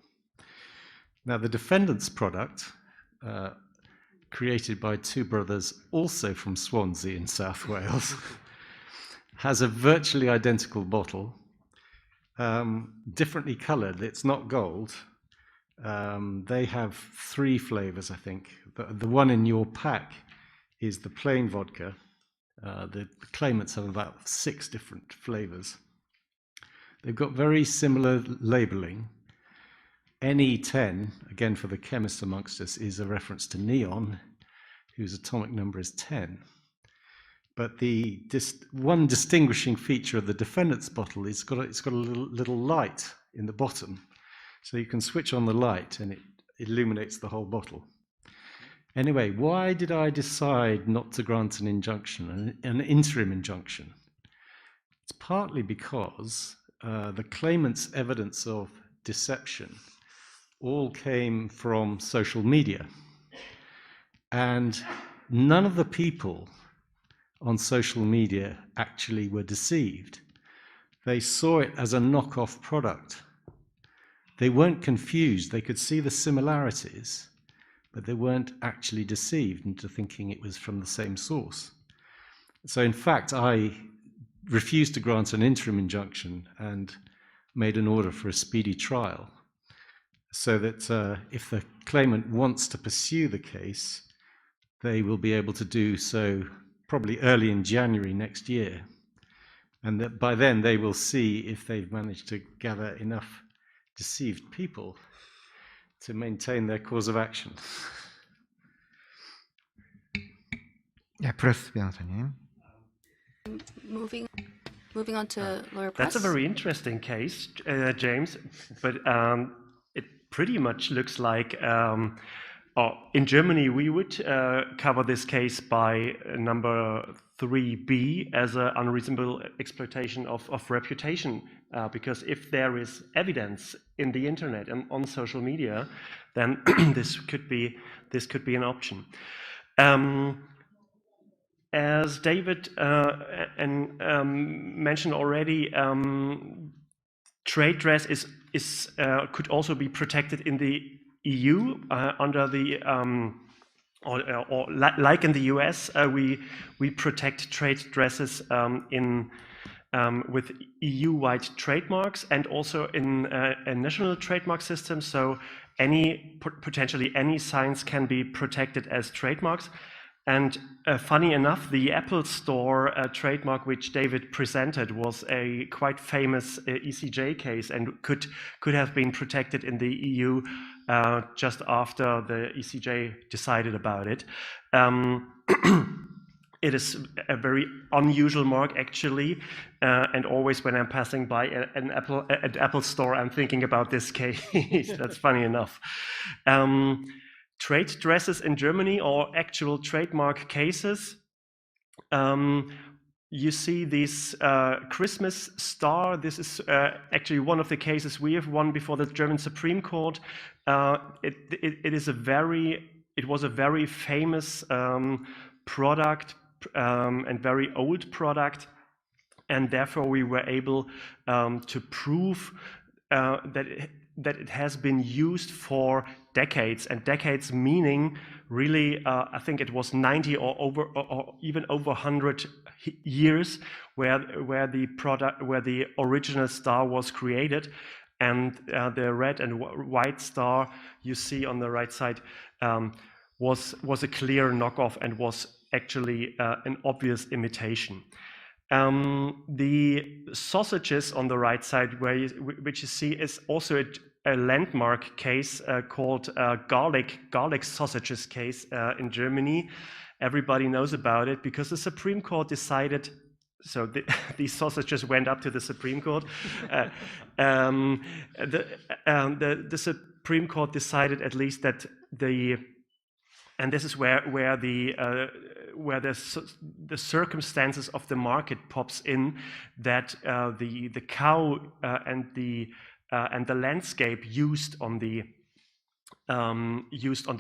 Now, the defendant's product, created by two brothers also from Swansea in South Wales, has a virtually identical bottle, differently coloured. It's not gold. They have 3 flavours, I think. The one in your pack is the plain vodka. The claimants have about 6 different flavours. They've got very similar labelling. NE10, again for the chemists amongst us, is a reference to neon, whose atomic number is 10. But the one distinguishing feature of the defendant's bottle is it's got a little light in the bottom. So you can switch on the light and it illuminates the whole bottle. Anyway, why did I decide not to grant an injunction, an interim injunction? It's partly because the claimant's evidence of deception all came from social media. And none of the people on social media actually were deceived. They saw it as a knockoff product. They weren't confused. They could see the similarities, but they weren't actually deceived into thinking it was from the same source. So in fact, I refused to grant an interim injunction and made an order for a speedy trial, so that if the claimant wants to pursue the case, they will be able to do so probably early in January next year. And that by then they will see if they've managed to gather enough deceived people to maintain their cause of action. 네, 프레스 변호사님. Moving on to lawyer press. That's a very interesting case, James, but it pretty much looks like in Germany we would cover this case by number 3B as an unreasonable exploitation of reputation, because if there is evidence in the internet and on social media, then this could be an option. As David mentioned already, trade dress could also be protected in the EU under the or like in the US, we protect trade dresses with EU-wide trademarks and also in a national trademark system. So potentially any signs can be protected as trademarks. And funny enough, the Apple Store trademark which David presented was a quite famous ECJ case and could have been protected in the EU just after the ECJ decided about it. It is a very unusual mark, actually, and always when I'm passing by an Apple Store, I'm thinking about this case. That's funny enough. Trade dresses in Germany or actual trademark cases. You see this Christmas star. This is actually one of the cases we have won before the German Supreme Court. It was a very famous product and very old product, and therefore we were able to prove that it has been used for decades, and decades meaning really, I think it was 90 or even over 100 years where the original star was created, and the red and white star you see on the right side was a clear knockoff and was actually an obvious imitation. The sausages on the right side, which you see, is also a landmark case called garlic sausages case in Germany, everybody knows about it because the Supreme Court decided. So these sausages went up to the Supreme Court. The Supreme Court decided at least that and this is where the circumstances of the market pops in, that the cow and the landscape used on the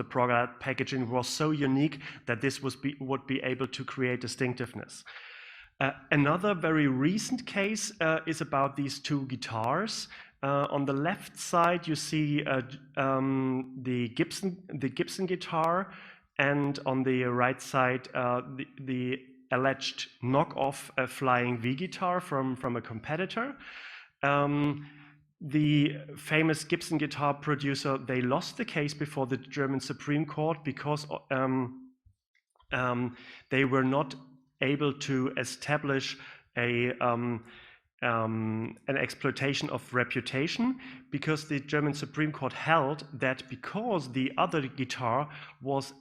product packaging was so unique that this would be able to create distinctiveness. Another very recent case is about these two guitars. On the left side, you see the Gibson guitar, and on the right side, the alleged knockoff Flying V guitar from a competitor. The famous Gibson guitar producer, they lost the case before the German Supreme Court because they were not able to establish an exploitation of reputation, because the German Supreme Court held that because the other guitar was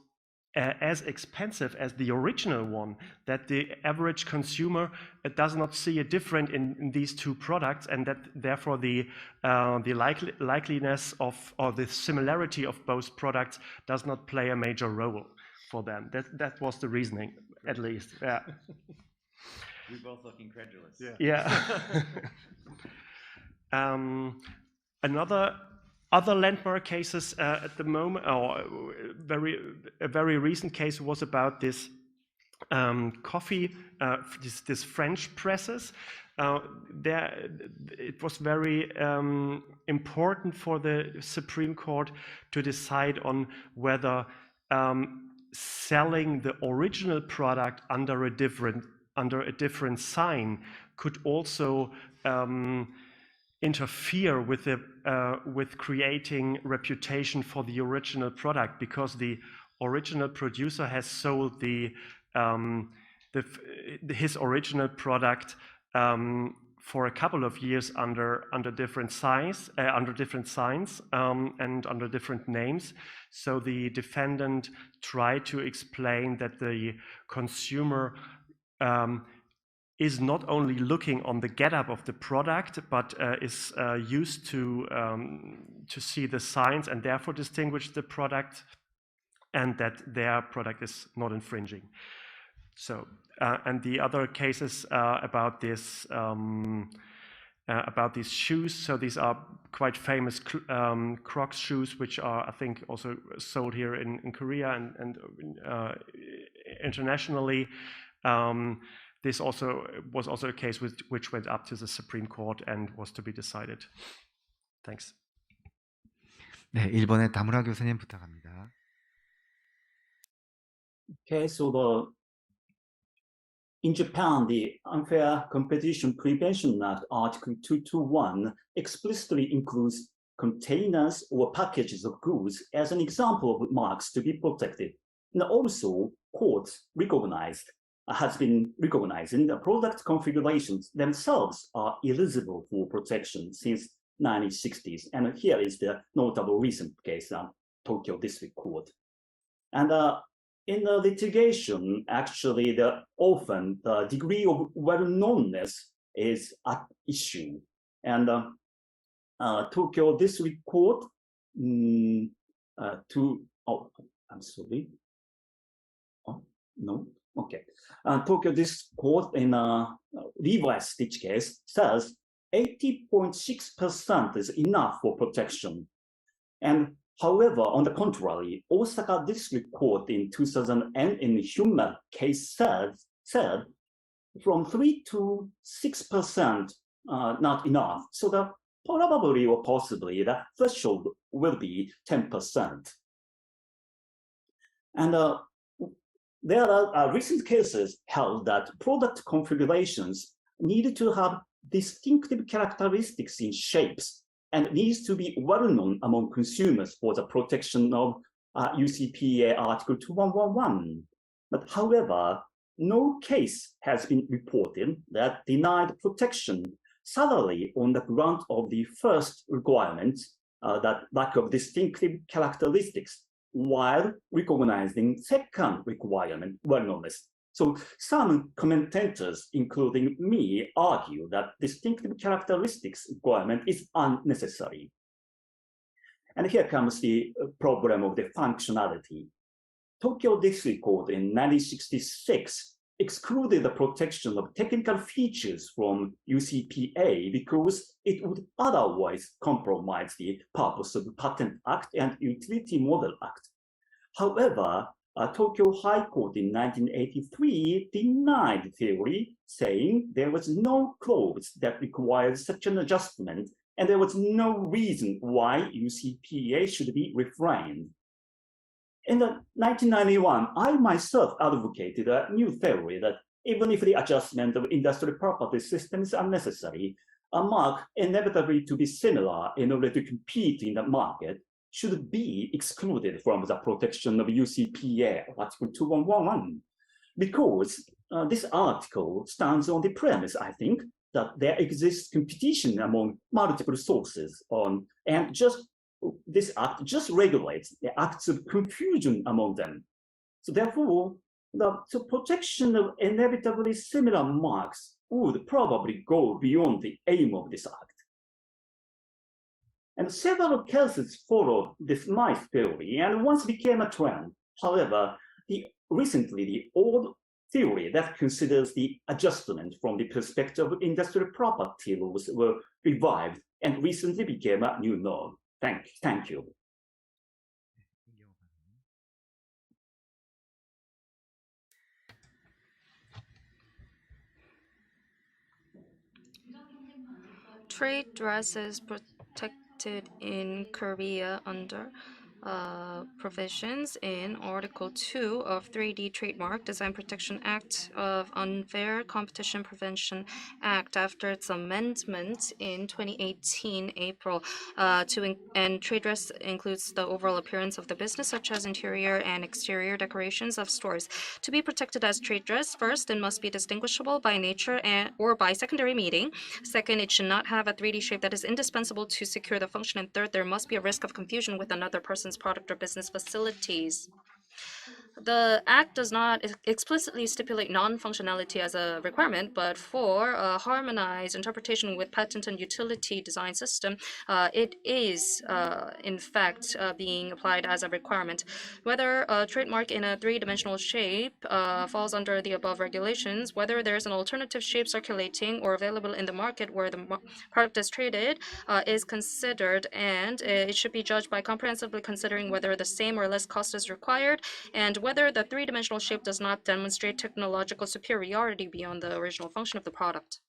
as expensive as the original one, that the average consumer does not see a difference in these two products, and that therefore the likeliness of, or the similarity of both products does not play a major role for them. That was the reasoning, at least. Yeah. We both look incredulous. Yeah. Other landmark cases at the moment, or a very recent case, was about this coffee, this French presses. It was very important for the Supreme Court to decide on whether selling the original product under a different sign could also interfere with creating reputation for the original product, because the original producer has sold his original product for a couple of years under different signs and under different names. So the defendant tried to explain that the consumer is not only looking on the getup of the product, but is used to see the signs and therefore distinguish the product, and that their product is not infringing. So, and the other cases about these shoes. So these are quite famous Crocs shoes, which are, I think, also sold here in Korea and internationally. This was also a case which went up to the Supreme Court and was to be decided. Thanks. 네, 일본의 다무라 교수님 부탁합니다. Okay, so in Japan, the Unfair Competition Prevention Act, Article 221, explicitly includes containers or packages of goods as an example of marks to be protected. And also, courts has been recognizing the product configurations themselves are eligible for protection since 1960s. And here is the notable recent case, Tokyo District Court. And in the litigation, actually, often the degree of well-knownness is at issue. And Tokyo District Court Tokyo District Court in Levi Stitch case says 80.6% is enough for protection. And however, on the contrary, Osaka District Court in 2000 in Human case said from 3 to 6% not enough. So the probably or possibly the threshold will be 10%. And there are recent cases held that product configurations need to have distinctive characteristics in shapes and needs to be well known among consumers for the protection of UCPA Article 2111. But however, no case has been reported that denied protection solely on the ground of the first requirement, that lack of distinctive characteristics, while recognizing second requirement, wellness. So some commentators, including me, argue that distinctive characteristics requirement is unnecessary. And here comes the problem of the functionality. Tokyo District Court in 1966 excluded the protection of technical features from UCPA because it would otherwise compromise the purpose of the Patent Act and Utility Model Act. However, Tokyo High Court in 1983 denied the theory, saying there was no clause that required such an adjustment, and there was no reason why UCPA should be refrained. In 1991, I myself advocated a new theory that even if the adjustment of industrial property system is unnecessary, a mark inevitably to be similar in order to compete in the market should be excluded from the protection of UCPA, Article 2111, because this article stands on the premise, I think, that there exists competition among multiple sources and this act just regulates the acts of confusion among them. So therefore, the protection of inevitably similar marks would probably go beyond the aim of this act. And several cases followed this my theory and once became a trend. However, recently the old theory that considers the adjustment from the perspective of industrial property laws were revived and recently became a new norm. Thank you. Trade dress is protected in Korea under provisions in Article 2 of 3D Trademark Design Protection Act of Unfair Competition Prevention Act after its amendment in 2018 April. And trade dress includes the overall appearance of the business, such as interior and exterior decorations of stores. To be protected as trade dress, first, it must be distinguishable by nature or by secondary meaning. Second, it should not have a 3D shape that is indispensable to secure the function. And third, there must be a risk of confusion with another person's product or business facilities. The Act does not explicitly stipulate non-functionality as a requirement, but for a harmonized interpretation with patent and utility design system, it is, in fact, being applied as a requirement. Whether a trademark in a three-dimensional shape falls under the above regulations, whether there's an alternative shape circulating or available in the market where the product is traded, is considered, and it should be judged by comprehensively considering whether the same or less cost is required, and whether the three-dimensional shape does not demonstrate technological superiority beyond the original function of the product.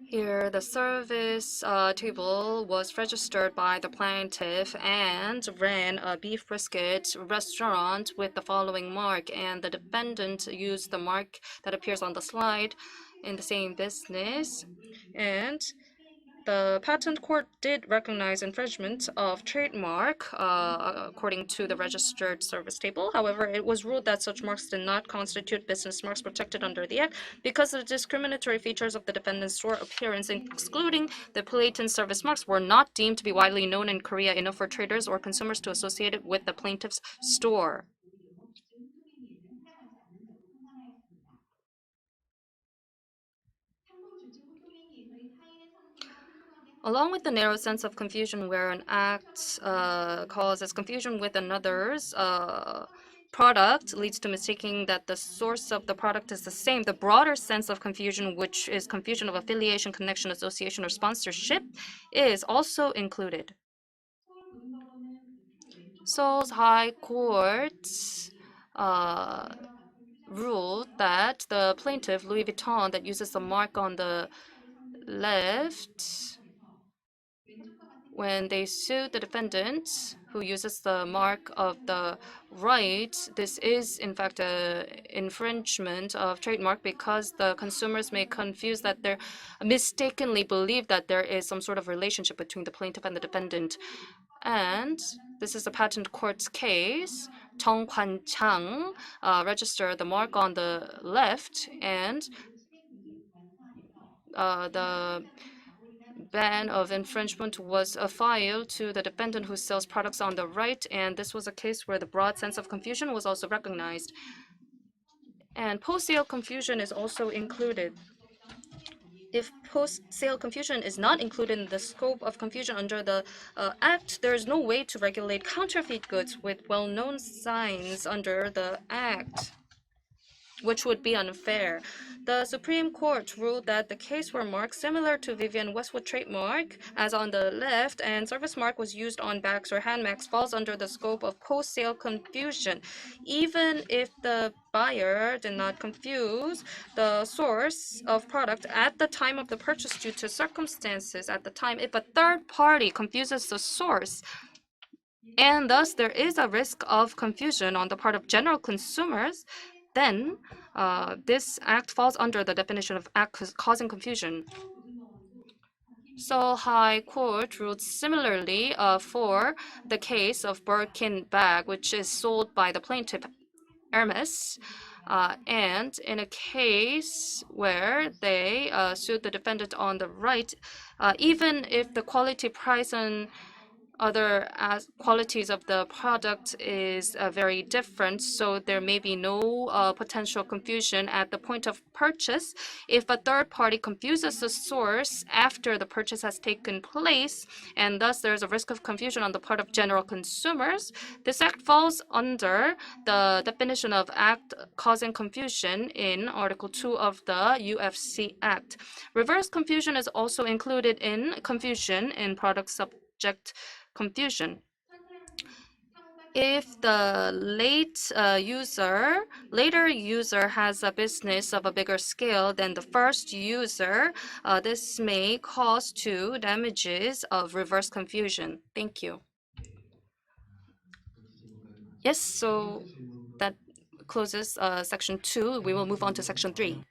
Here, the service table was registered by the plaintiff and ran a beef brisket restaurant with the following mark, and the defendant used the mark that appears on the slide in the same business, and the patent court did recognize infringement of trademark according to the registered service table. However, it was ruled that such marks did not constitute business marks protected under the Act because the discriminatory features of the defendant's store appearance, excluding the blatant service marks, were not deemed to be widely known in Korea enough for traders or consumers to associate it with the plaintiff's store. Along with the narrow sense of confusion where an act causes confusion with another's product leads to mistaking that the source of the product is the same, the broader sense of confusion, which is confusion of affiliation, connection, association, or sponsorship, is also included. Seoul's High Court ruled that the plaintiff, Louis Vuitton, that uses the mark on the left, when they sued the defendant who uses the mark of the right, this is in fact an infringement of trademark because the consumers may confuse that they're mistakenly believe that there is some sort of relationship between the plaintiff and the defendant. And this is a patent court's case. Jung Kwan-chang registered the mark on the left, and the ban of infringement was filed to the defendant who sells products on the right, and this was a case where the broad sense of confusion was also recognized. And post-sale confusion is also included. If post-sale confusion is not included in the scope of confusion under the Act, there is no way to regulate counterfeit goods with well-known signs under the Act, which would be unfair. The Supreme Court ruled that the case where marks similar to Vivienne Westwood trademark, as on the left, and service mark was used on bags or handbags falls under the scope of post-sale confusion. Even if the buyer did not confuse the source of product at the time of the purchase due to circumstances at the time, if a third party confuses the source, and thus there is a risk of confusion on the part of general consumers, then this act falls under the definition of act causing confusion. Seoul High Court ruled similarly for the case of Birkin bag, which is sold by the plaintiff Hermes. And in a case where they sued the defendant on the right, even if the quality, price, and other qualities of the product is very different, so there may be no potential confusion at the point of purchase. If a third party confuses the source after the purchase has taken place, and thus there's a risk of confusion on the part of general consumers, this act falls under the definition of act causing confusion in Article 2 of the UFC Act. Reverse confusion is also included in confusion in product subject confusion. If the later user has a business of a bigger scale than the first user, this may cause to damages of reverse confusion. Thank you. Yes, so that closes section 2. We will move on to section 3.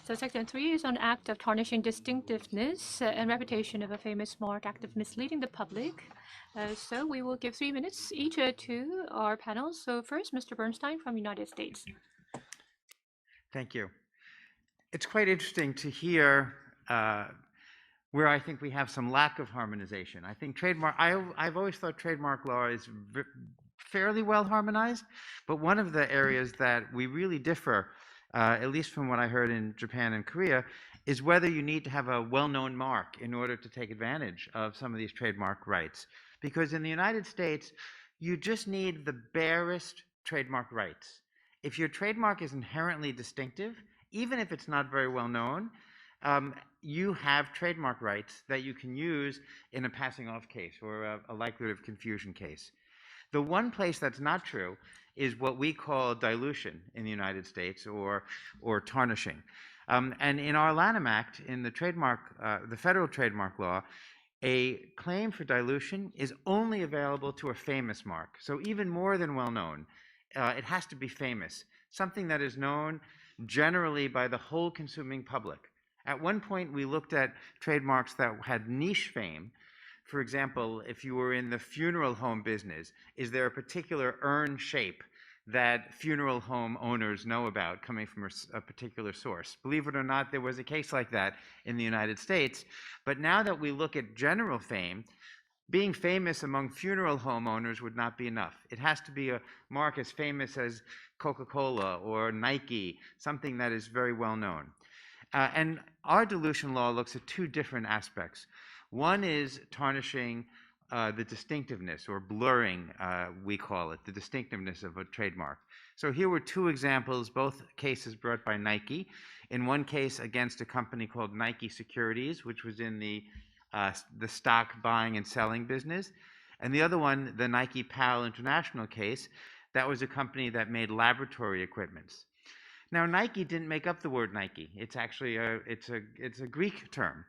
So section 3 is on act of tarnishing distinctiveness and reputation of a famous mark, act of misleading the public. So we will give 3 minutes each to our panel. So first, Mr. Bernstein from United States. Thank you. It's quite interesting to hear where I think we have some lack of harmonization. I think I've always thought trademark law is fairly well harmonized, but one of the areas that we really differ, at least from what I heard in Japan and Korea, is whether you need to have a well-known mark in order to take advantage of some of these trademark rights. Because in the United States, you just need the barest trademark rights. If your trademark is inherently distinctive, even if it's not very well known, you have trademark rights that you can use in a passing off case or a likelihood of confusion case. The one place that's not true is what we call dilution in the United States, or tarnishing. And in our Lanham Act, in the federal trademark law, a claim for dilution is only available to a famous mark. So even more than well known, it has to be famous, something that is known generally by the whole consuming public. At one point, we looked at trademarks that had niche fame. For example, if you were in the funeral home business, is there a particular urn shape that funeral home owners know about coming from a particular source? Believe it or not, there was a case like that in the United States. But now that we look at general fame, being famous among funeral home owners would not be enough. It has to be a mark as famous as Coca-Cola or Nike, something that is very well known. And our dilution law looks at 2 different aspects. One is tarnishing the distinctiveness, or blurring, we call it, the distinctiveness of a trademark. So here were 2 examples, both cases brought by Nike. In one case against a company called Nike Securities, which was in the stock buying and selling business. And the other one, the Nike Pal International case, that was a company that made laboratory equipments. Now, Nike didn't make up the word Nike. It's actually it's a Greek term.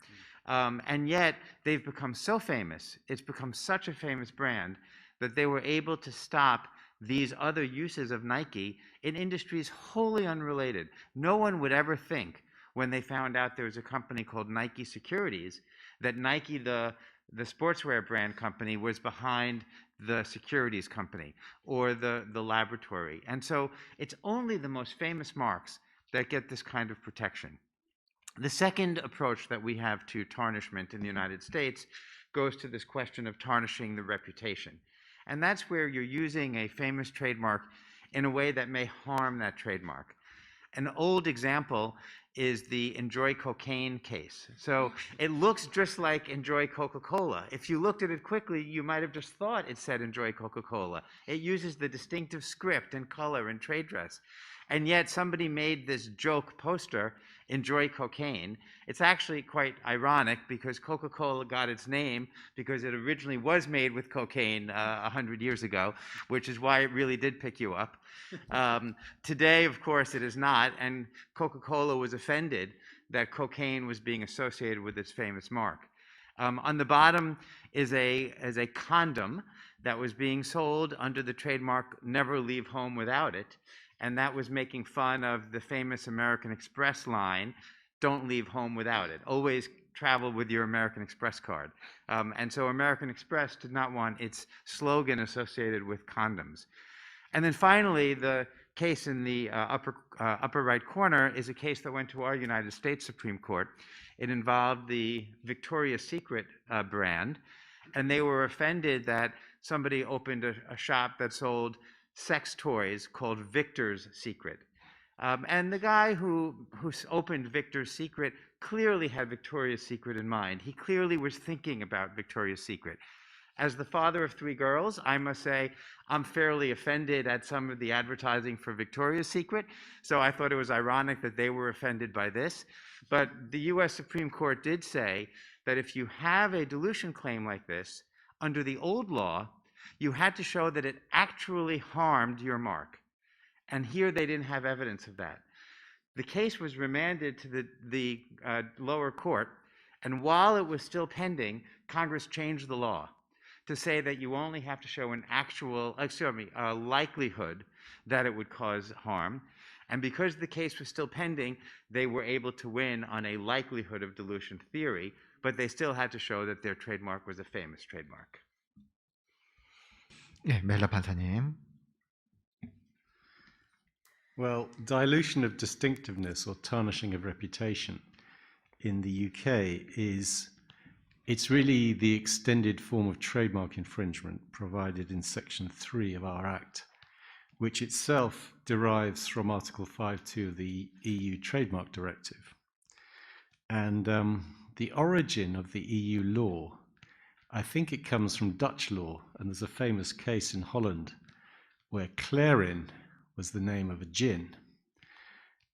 And yet, they've become so famous, it's become such a famous brand, that they were able to stop these other uses of Nike in industries wholly unrelated. No one would ever think, when they found out there was a company called Nike Securities, that Nike, the sportswear brand company, was behind the securities company or the laboratory. And so it's only the most famous marks that get this kind of protection. The second approach that we have to tarnishment in the United States goes to this question of tarnishing the reputation. And that's where you're using a famous trademark in a way that may harm that trademark. An old example is the Enjoy Cocaine case. So it looks just like Enjoy Coca-Cola. If you looked at it quickly, you might have just thought it said Enjoy Coca-Cola. It uses the distinctive script and color and trade dress. And yet somebody made this joke poster, Enjoy Cocaine. It's actually quite ironic because Coca-Cola got its name because it originally was made with cocaine 100 years ago, which is why it really did pick you up. Today, of course, it is not, and Coca-Cola was offended that cocaine was being associated with its famous mark. On the bottom is a condom that was being sold under the trademark Never Leave Home Without It, and that was making fun of the famous American Express line, don't leave home without it. Always travel with your American Express card. And so American Express did not want its slogan associated with condoms. And then finally, the case in the upper right corner is a case that went to our United States Supreme Court. It involved the Victoria's Secret brand, and they were offended that somebody opened a shop that sold sex toys called Victor's Secret. And the guy who opened Victor's Secret clearly had Victoria's Secret in mind. He clearly was thinking about Victoria's Secret. As the father of 3 girls, I must say I'm fairly offended at some of the advertising for Victoria's Secret, so I thought it was ironic that they were offended by this. But the US Supreme Court did say that if you have a dilution claim like this, under the old law, you had to show that it actually harmed your mark. And here they didn't have evidence of that. The case was remanded to the lower court, and while it was still pending, Congress changed the law to say that you only have to show an actual, a likelihood that it would cause harm. And because the case was still pending, they were able to win on a likelihood of dilution theory, but they still had to show that their trademark was a famous trademark. 예, 멜라 판사님. Well, dilution of distinctiveness or tarnishing of reputation in the UK it's really the extended form of trademark infringement provided in Section 3 of our Act, which itself derives from Article 5.2 of the EU Trademark Directive. And the origin of the EU law, I think it comes from Dutch law, and there's a famous case in Holland where Clarin was the name of a gin,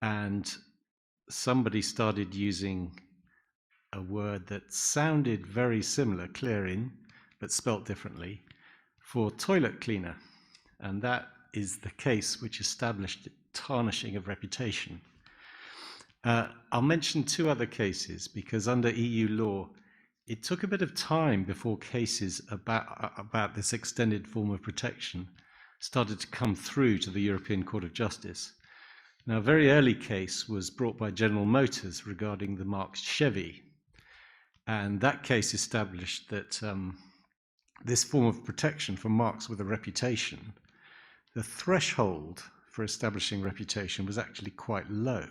and somebody started using a word that sounded very similar, Clarin, but spelt differently, for toilet cleaner, and that is the case which established tarnishing of reputation. I'll mention 2 other cases because under EU law, it took a bit of time before cases about this extended form of protection started to come through to the European Court of Justice. Now, a very early case was brought by General Motors regarding the mark Chevy, and that case established that this form of protection for marks with a reputation, the threshold for establishing reputation was actually quite low.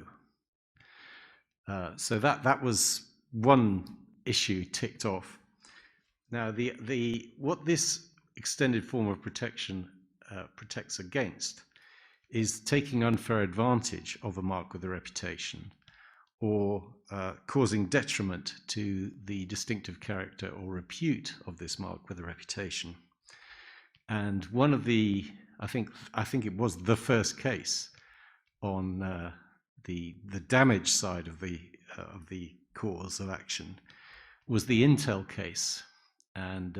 So that was one issue ticked off. Now, what this extended form of protection protects against is taking unfair advantage of a mark with a reputation or causing detriment to the distinctive character or repute of this mark with a reputation. And one of the, I think it was the first case on the damage side of the cause of action was the Intel case. And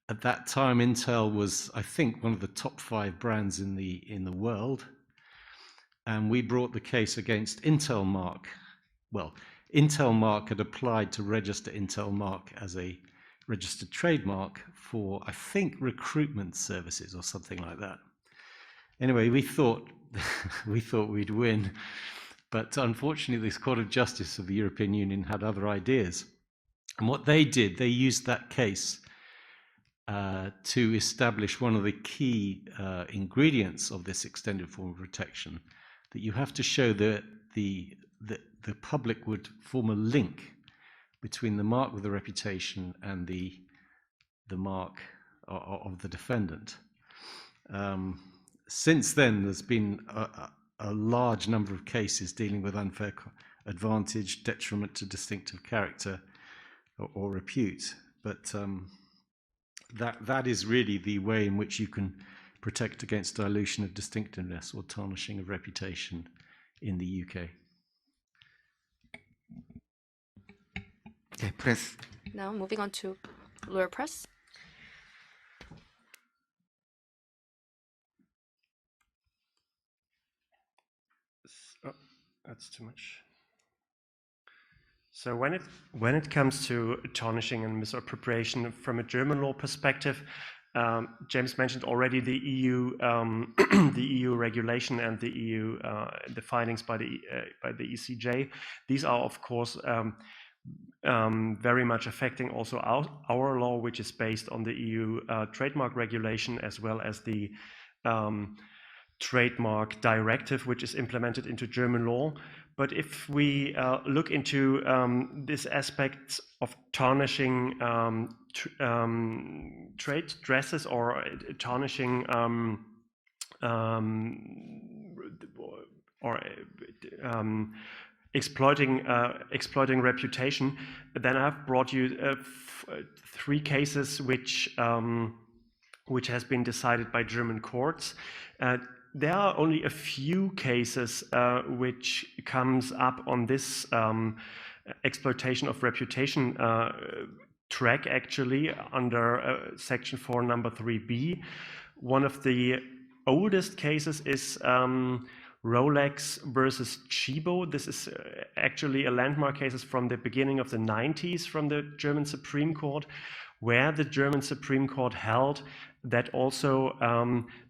at that time, Intel was, I think, one of the top 5 brands in the world. And we brought the case against Intel Mark. Well, Intel Mark had applied to register Intel Mark as a registered trademark for, I think, recruitment services or something like that. Anyway, we thought we'd win, but unfortunately, the Court of Justice of the European Union had other ideas. And what they did, they used that case to establish one of the key ingredients of this extended form of protection, that you have to show the the public would form a link between the mark with the reputation and the mark of the defendant. Since then, there's been a large number of cases dealing with unfair advantage, detriment to distinctive character or repute. But that is really the way in which you can protect against dilution of distinctiveness or tarnishing of reputation in the UK. 네, 프레스. Now moving on to lawyer press. Oh, that's too much. So when it comes to tarnishing and misappropriation from a German law perspective, James mentioned already the EU the EU regulation and the EU the findings by the ECJ. These are of course very much affecting also our law, which is based on the EU trademark regulation as well as the trademark directive, which is implemented into German law. But if we look into this aspect of tarnishing trade dresses or tarnishing exploiting reputation, then I've brought you 3 cases which has been decided by German courts. There are only a few cases which comes up on this exploitation of reputation track, actually, under section 4 number 3b. One of the oldest cases is Rolex versus Chibo. This is actually a landmark case from the beginning of the 90s from the German Supreme Court, where the German Supreme Court held that also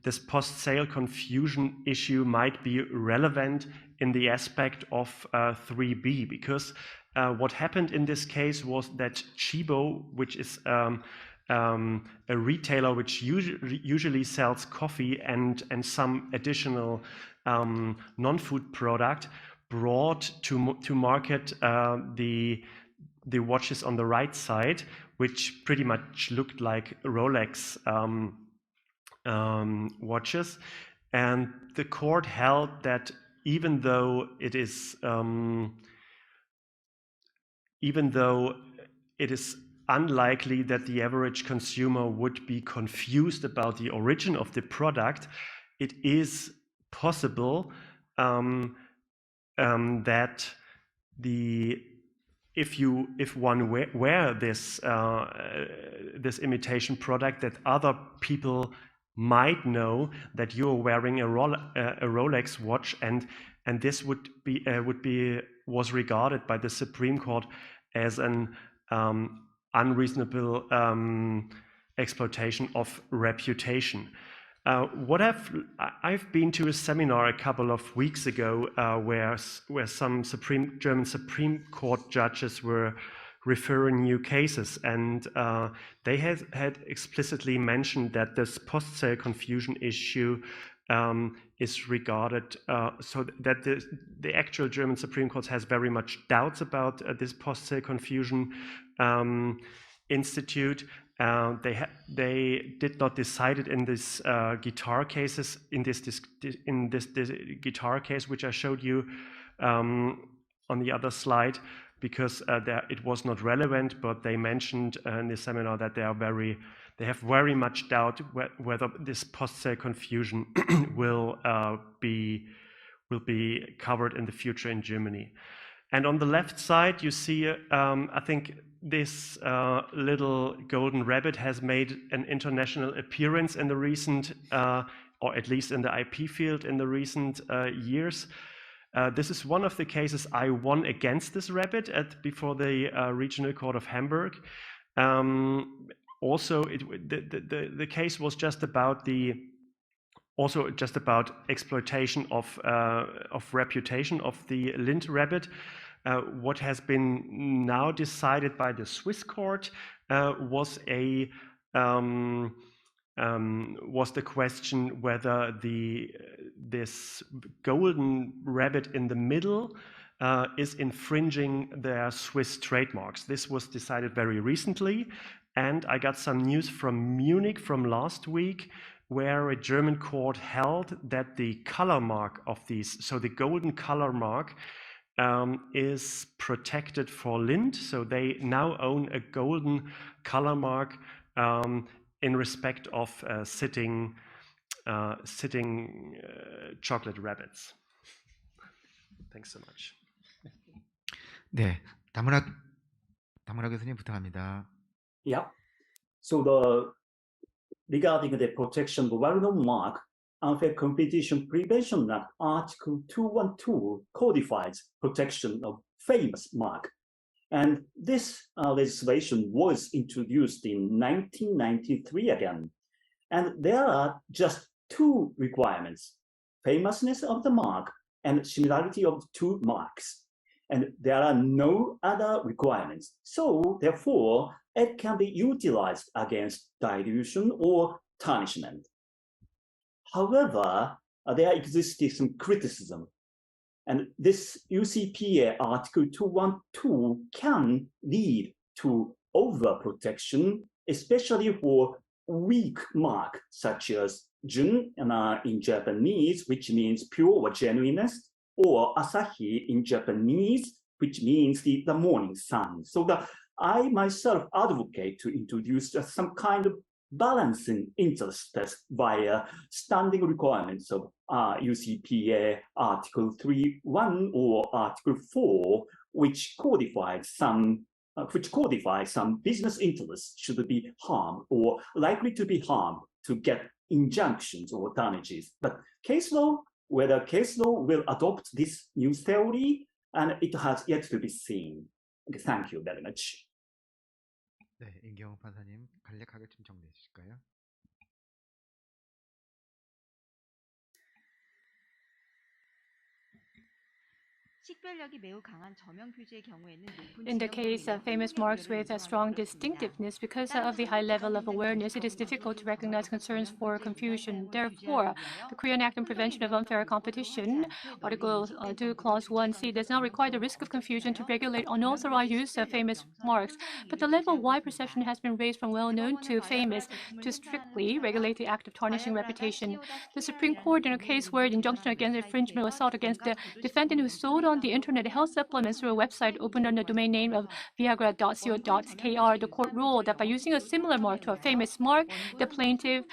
this post-sale confusion issue might be relevant in the aspect of 3b, because what happened in this case was that Chibo, which is a retailer which usually sells coffee and some additional non-food product, brought to market the watches on the right side, which pretty much looked like Rolex watches. And the court held that even though it is unlikely that the average consumer would be confused about the origin of the product, it is possible that if one wear this this imitation product, that other people might know that you are wearing a Rolex watch, and this was regarded by the Supreme Court as an unreasonable exploitation of reputation. I've been to a seminar a couple of weeks ago where some German Supreme Court judges were referring new cases, and they had explicitly mentioned that this post-sale confusion issue is regarded so that the actual German Supreme Court has very much doubts about this post-sale confusion institute. They did not decide it in this guitar cases, in this guitar case which I showed you on the other slide, because it was not relevant. But they mentioned in the seminar that they have very much doubt whether this post-sale confusion will be covered in the future in Germany. And on the left side, you see, I think this little golden rabbit has made an international appearance in the recent, or at least in the IP field in the recent years. This is one of the cases I won against this rabbit before the Regional Court of Hamburg. Also, the case was just about exploitation of reputation of the Lind rabbit. What has been now decided by the Swiss court was the question whether this golden rabbit in the middle is infringing their Swiss trademarks. This was decided very recently, and I got some news from Munich from last week, where a German court held that the color mark of these, so the golden color mark, is protected for Lind. So they now own a golden color mark in respect of sitting chocolate rabbits. Thanks so much. 네, 다문화 교수님 부탁합니다. Yeah. So regarding the protection of well-known mark, Unfair Competition Prevention Act Article 212 codifies protection of famous mark. And this legislation was introduced in 1993 again. And there are just two requirements: famousness of the mark and similarity of two marks. And there are no other requirements. So therefore, it can be utilized against dilution or tarnishment. However, there existed some criticism. And this UCPA Article 212 can lead to overprotection, especially for weak mark, such as Jun in Japanese, which means pure or genuineness, or Asahi in Japanese, which means the morning sun. So I myself advocate to introduce some kind of balancing interest test via standing requirements of UCPA Article 3.1 or Article 4, which codifies some business interests should be harmed or likely to be harmed to get injunctions or damages. But whether case law will adopt this new theory, and it has yet to be seen. Okay, thank you very much. 네, 임경훈 판사님 간략하게 좀 정리해 주실까요? In the case of famous marks with a strong distinctiveness, because of the high level of awareness, it is difficult to recognize concerns for confusion. Therefore, the Korean Act on Prevention of Unfair Competition, Article 2, Clause 1c, does not require the risk of confusion to regulate unauthorized use of famous marks. But the level of wide perception has been raised from well-known to famous to strictly regulate the act of tarnishing reputation. The Supreme Court, in a case where the injunction against infringement was sought against the defendant who sold on the internet health supplements through a website opened under the domain name of viagra.co.kr, the court ruled that by using a similar mark to a famous mark, the plaintiff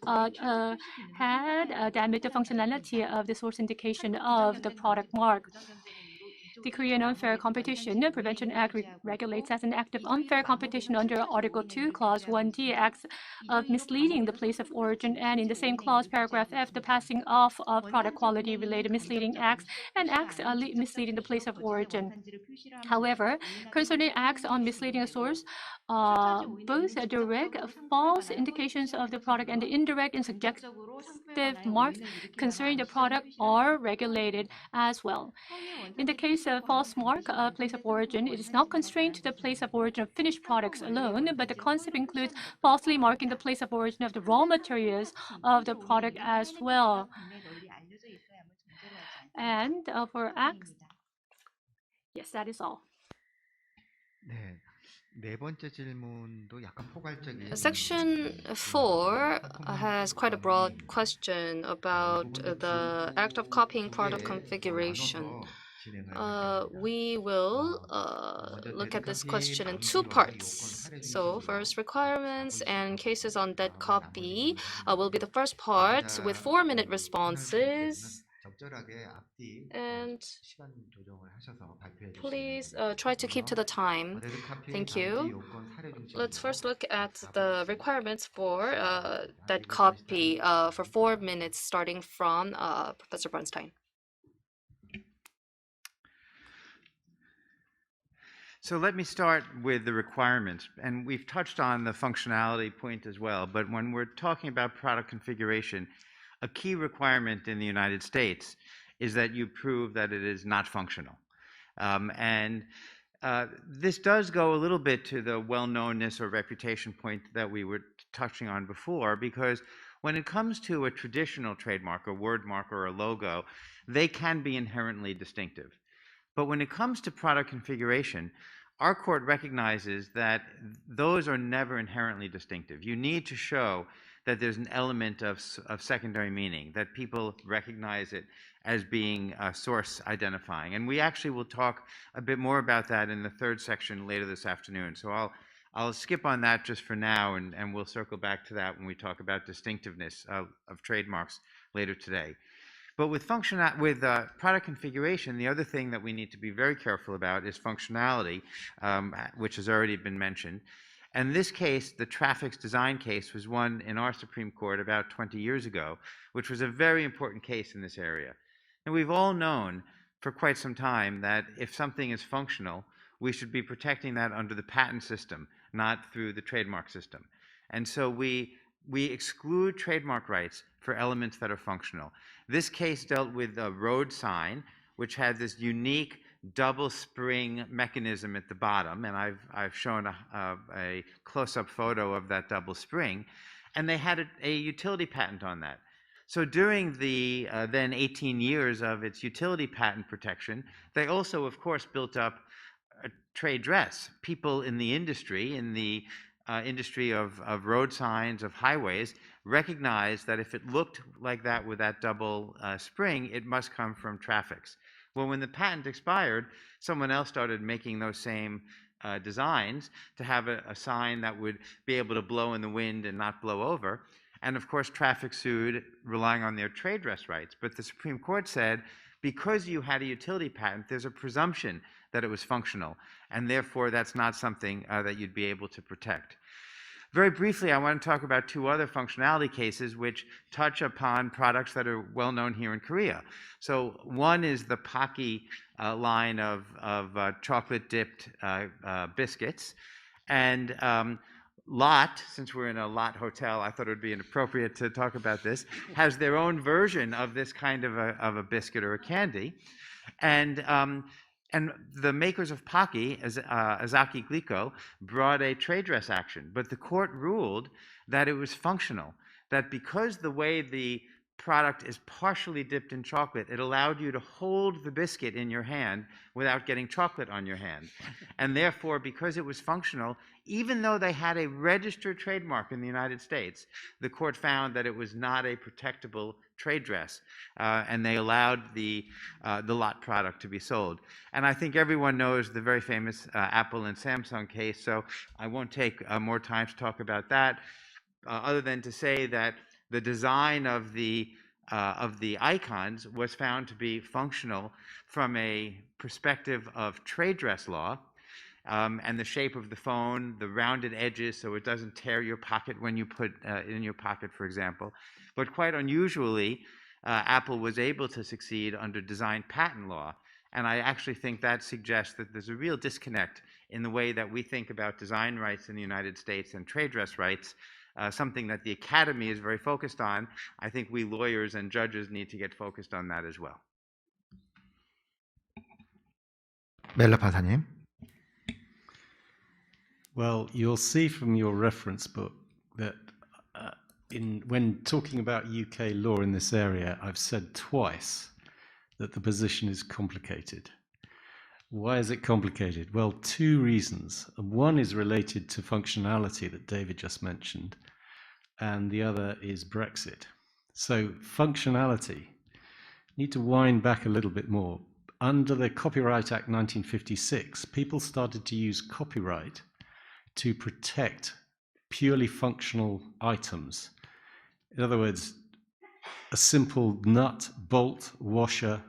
had damaged the functionality of the source indication of the product mark. The Korean Unfair Competition Prevention Act regulates as an act of unfair competition under Article 2, Clause 1d, acts of misleading the place of origin, and in the same clause, paragraph F, the passing off of product quality-related misleading acts and acts misleading the place of origin. However, concerning acts on misleading a source, both direct false indications of the product and the indirect and suggestive marks concerning the product are regulated as well. In the case of false mark, place of origin, it is not constrained to the place of origin of finished products alone, but the concept includes falsely marking the place of origin of the raw materials of the product as well. And for acts, yes, that is all. 네. 네 번째 질문도 약간 포괄적인 Section 4 has quite a broad question about the act of copying product configuration. We will look at this question in two parts. So first, requirements and cases on dead copy will be the first part with 4-minute responses. And please try to keep to the time. Thank you. Let's first look at the requirements for dead copy for 4 minutes, starting from Professor Bernstein. So let me start with the requirements, and we've touched on the functionality point as well, but when we're talking about product configuration, a key requirement in the United States is that you prove that it is not functional. This does go a little bit to the well-knownness or reputation point that we were touching on before, because when it comes to a traditional trademark, a word mark, or a logo, they can be inherently distinctive. But when it comes to product configuration, our court recognizes that those are never inherently distinctive. You need to show that there's an element of secondary meaning, that people recognize it as being source identifying. And we actually will talk a bit more about that in the third section later this afternoon. So I'll skip on that just for now, and we'll circle back to that when we talk about distinctiveness of trademarks later today. But with product configuration, the other thing that we need to be very careful about is functionality, which has already been mentioned. And this case, the Traffics design case, was one in our Supreme Court about 20 years ago, which was a very important case in this area. And we've all known for quite some time that if something is functional, we should be protecting that under the patent system, not through the trademark system. And so we exclude trademark rights for elements that are functional. This case dealt with a road sign, which had this unique double spring mechanism at the bottom, and I've shown a close-up photo of that double spring, and they had a utility patent on that. So during the then 18 years of its utility patent protection, they also, of course, built up a trade dress. People in the industry, industry of road signs, of highways, recognized that if it looked like that with that double spring, it must come from Traffics. Well, when the patent expired, someone else started making those same designs to have a sign that would be able to blow in the wind and not blow over. And of course, Traffics sued, relying on their trade dress rights. But the Supreme Court said, because you had a utility patent, there's a presumption that it was functional, and therefore that's not something that you'd be able to protect. Very briefly, I want to talk about two other functionality cases which touch upon products that are well known here in Korea. So one is the Pocky line of chocolate-dipped biscuits, and Lot, since we're in a Lot hotel, I thought it would be inappropriate to talk about this, has their own version of this kind of a biscuit or a candy. And the makers of Pocky, Azaki Glico, brought a trade dress action. But the court ruled that it was functional, that because the way the product is partially dipped in chocolate, it allowed you to hold the biscuit in your hand without getting chocolate on your hand. And therefore, because it was functional, even though they had a registered trademark in the United States, the court found that it was not a protectable trade dress, and they allowed the Lot product to be sold. And I think everyone knows the very famous Apple and Samsung case, so I won't take more time to talk about that, other than to say that the design of the icons was found to be functional from a perspective of trade dress law, and the shape of the phone, the rounded edges so it doesn't tear your pocket when you put it in your pocket, for example. But quite unusually, Apple was able to succeed under design patent law. And I actually think that suggests that there's a real disconnect in the way that we think about design rights in the United States and trade dress rights, something that the Academy is very focused on. I think we lawyers and judges need to get focused on that as well. 멜러 판사님. Well, you'll see from your reference book that when talking about UK law in this area, I've said twice that the position is complicated. Why is it complicated? Well, two reasons. One is related to functionality that David just mentioned, and the other is Brexit. So functionality, need to wind back a little bit more. Under the Copyright Act 1956, people started to use copyright to protect purely functional items. In other words, a simple nut, bolt, washer,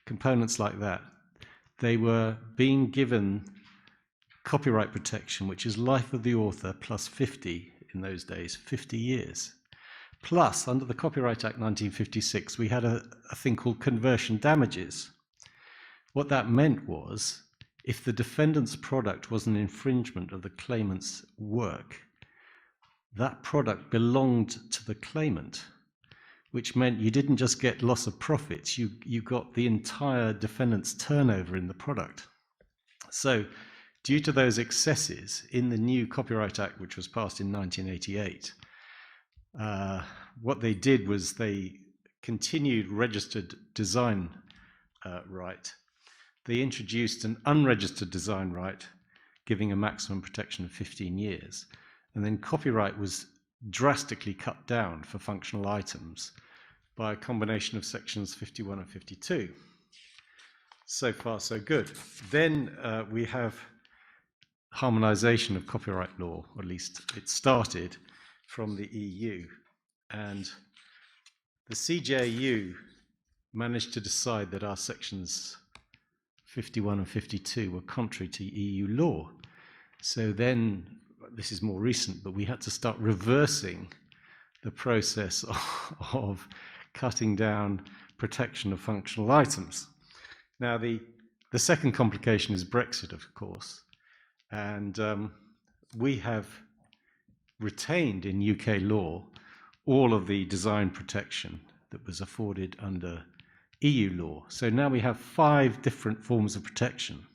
components like that. They were being given copyright protection, which is life of the author plus 50 in those days, 50 years. Plus, under the Copyright Act 1956, we had a thing called conversion damages. What that meant was, if the defendant's product was an infringement of the claimant's work, that product belonged to the claimant, which meant you didn't just get loss of profits, you got the entire defendant's turnover in the product. So, due to those excesses in the new Copyright Act, which was passed in 1988, what they did was they continued registered design right, they introduced an unregistered design right, giving a maximum protection of 15 years. And then copyright was drastically cut down for functional items by a combination of sections 51 and 52. So far, so good. Then we have harmonization of copyright law, or at least it started from the EU. And the CJU managed to decide that our sections 51 and 52 were contrary to EU law. So then, this is more recent, but we had to start reversing the process of cutting down protection of functional items. Now, the second complication is Brexit, of course, and we have retained in UK law all of the design protection that was afforded under EU law. So now we have 5 different forms of protection.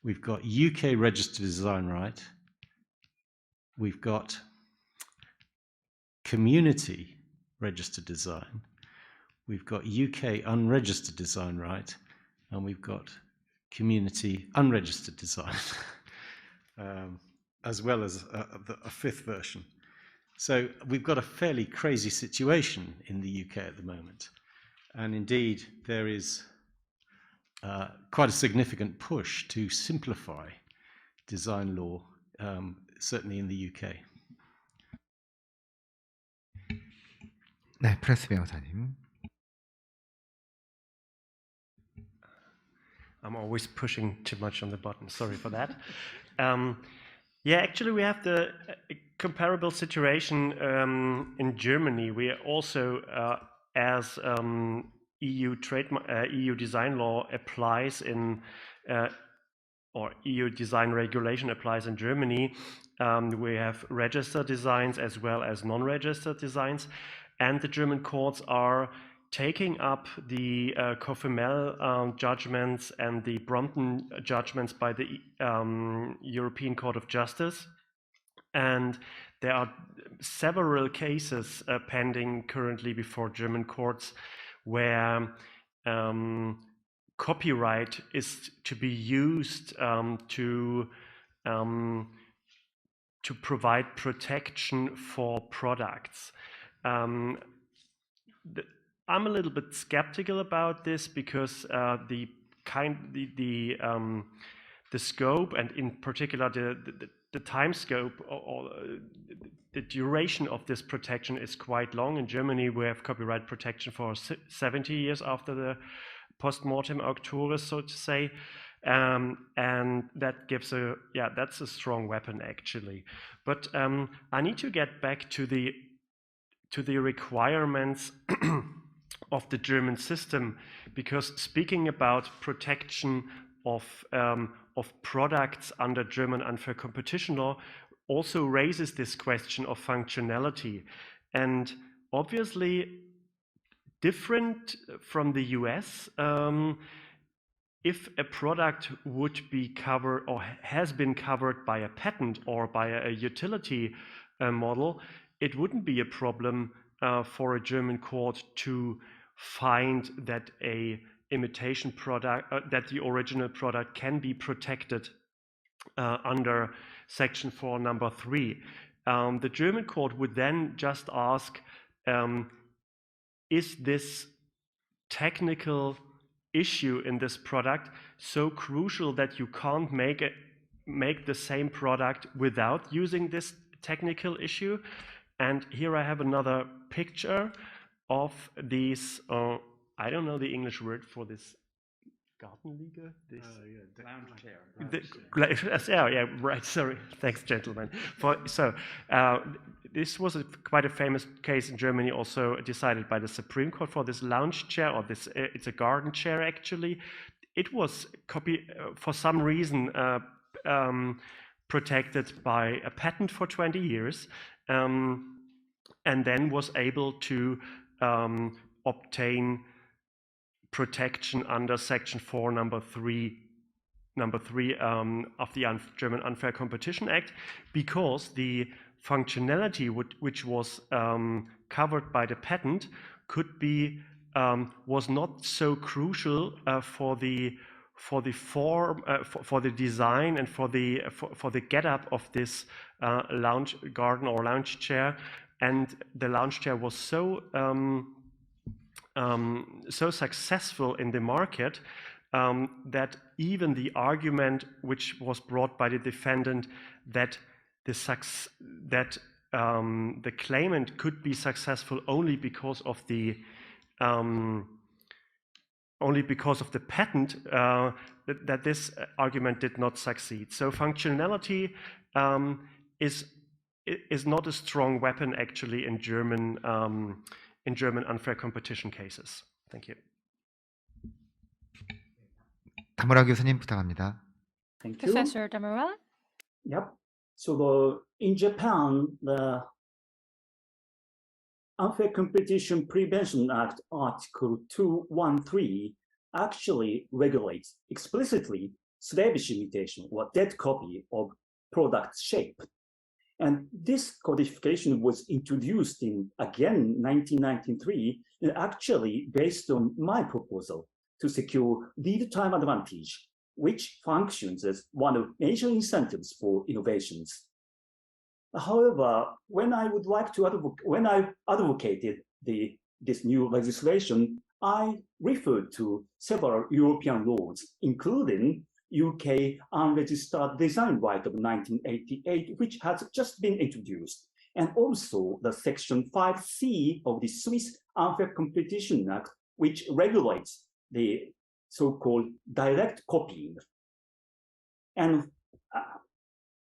We've got UK registered design right, we've got community registered design, we've got UK unregistered design right, and we've got community unregistered design, as well as a 5th version. So we've got a fairly crazy situation in the UK at the moment. And indeed, there is quite a significant push to simplify design law, certainly in the UK. 네, 프레스 변호사님. I'm always pushing too much on the button. Sorry for that. Yeah, actually, we have the comparable situation in Germany. We are also, as EU design law applies in, or EU design regulation applies in Germany, we have registered designs as well as non-registered designs, and the German courts are taking up the Cofemel judgments and the Brompton judgments by the European Court of Justice. And there are several cases pending currently before German courts where copyright is to be used to provide protection for products. I'm a little bit skeptical about this because the scope, and in particular the time scope or the duration of this protection is quite long. In Germany, we have copyright protection for 70 years after the post-mortem auctores, so to say, and that gives that's a strong weapon actually. But I need to get back to the requirements of the German system, because speaking about protection of products under German unfair competition law also raises this question of functionality. And obviously, different from the US, if a product would be covered or has been covered by a patent or by a utility model, it wouldn't be a problem for a German court to find that a imitation product, that the original product can be protected under Section 4, number 3. The German court would then just ask, is this technical issue in this product so crucial that you can't make the same product without using this technical issue? And here I have another picture of these, I don't know the English word for this, Gartenliege? This Lounge chair. Yeah, right, sorry. Thanks, gentlemen. This was quite a famous case in Germany, also decided by the Supreme Court for this lounge chair, or this, it's a garden chair actually. It was for some reason protected by a patent for 20 years, and then was able to obtain protection under Section 4, number 3 of the German Unfair Competition Act, because the functionality which was covered by the patent could be was not so crucial for the for the form, for the design, and for the get-up of this lounge garden or lounge chair. And the lounge chair was so so successful in the market that even the argument which was brought by the defendant that the claimant could be successful only because of the patent, that this argument did not succeed. So functionality is not a strong weapon actually in German unfair competition cases. Thank you. 다무라 교수님 부탁합니다. Thank you. Professor Tamura? Yep. So in Japan, the Unfair Competition Prevention Act Article 213 actually regulates explicitly slavish imitation or dead copy of product shape. And this codification was introduced in, again, 1993, and actually based on my proposal to secure lead time advantage, which functions as one of major incentives for innovations. However, when I advocated this new legislation, I referred to several European laws, including UK Unregistered Design Right of 1988, which has just been introduced, and also the Section 5C of the Swiss Unfair Competition Act, which regulates the so-called direct copying. And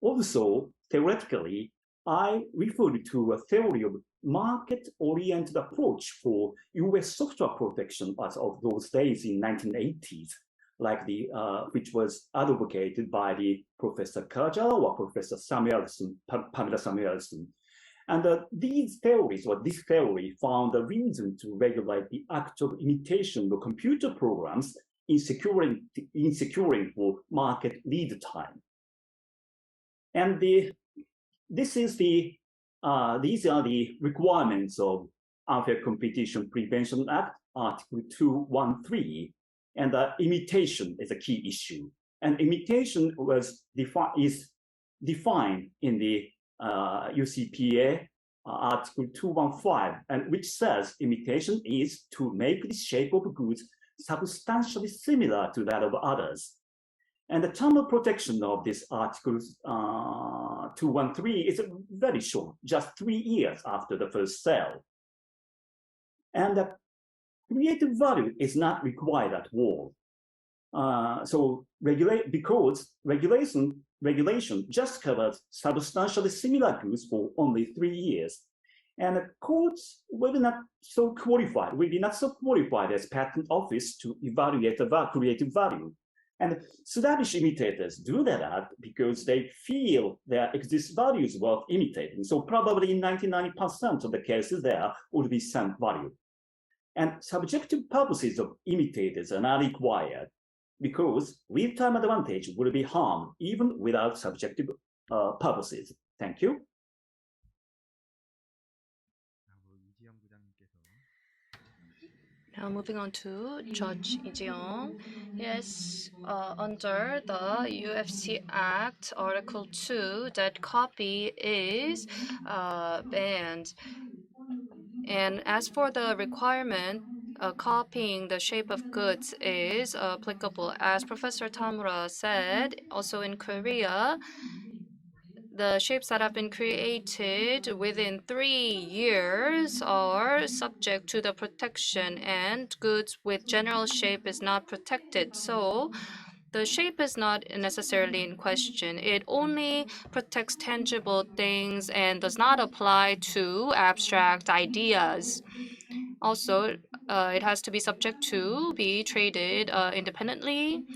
also, theoretically, I referred to a theory of market-oriented approach for US software protection as of those days in 1980s, like which was advocated by the Professor Kaja or Professor Samuelson, Pamela Samuelson. And these theories, or this theory, found a reason to regulate the act of imitation of computer programs in securing for market lead time. And these are the requirements of Unfair Competition Prevention Act, Article 213. And imitation is a key issue. And imitation is defined in the UCPA Article 215, and which says imitation is to make the shape of goods substantially similar to that of others. And the term of protection of this Article 213 is very short, just 3 years after the first sale. And the creative value is not required at all. Because regulation just covers substantially similar goods for only 3 years. And the courts will be not so qualified as patent office to evaluate the creative value. And slavish imitators do that because they feel there exists values worth imitating. So probably in 99% of the cases there would be some value. And subjective purposes of imitators are not required because lead time advantage will be harmed even without subjective purposes. Thank you. Now moving on to Judge Lee Ji-young. Yes, under the UFC Act, Article 2, that copy is banned. And as for the requirement, copying the shape of goods is applicable. As Professor Tamura said, also in Korea, the shapes that have been created within 3 years are subject to the protection, and goods with general shape is not protected. So the shape is not necessarily in question. It only protects tangible things and does not apply to abstract ideas. Also, it has to be subject to be traded independently.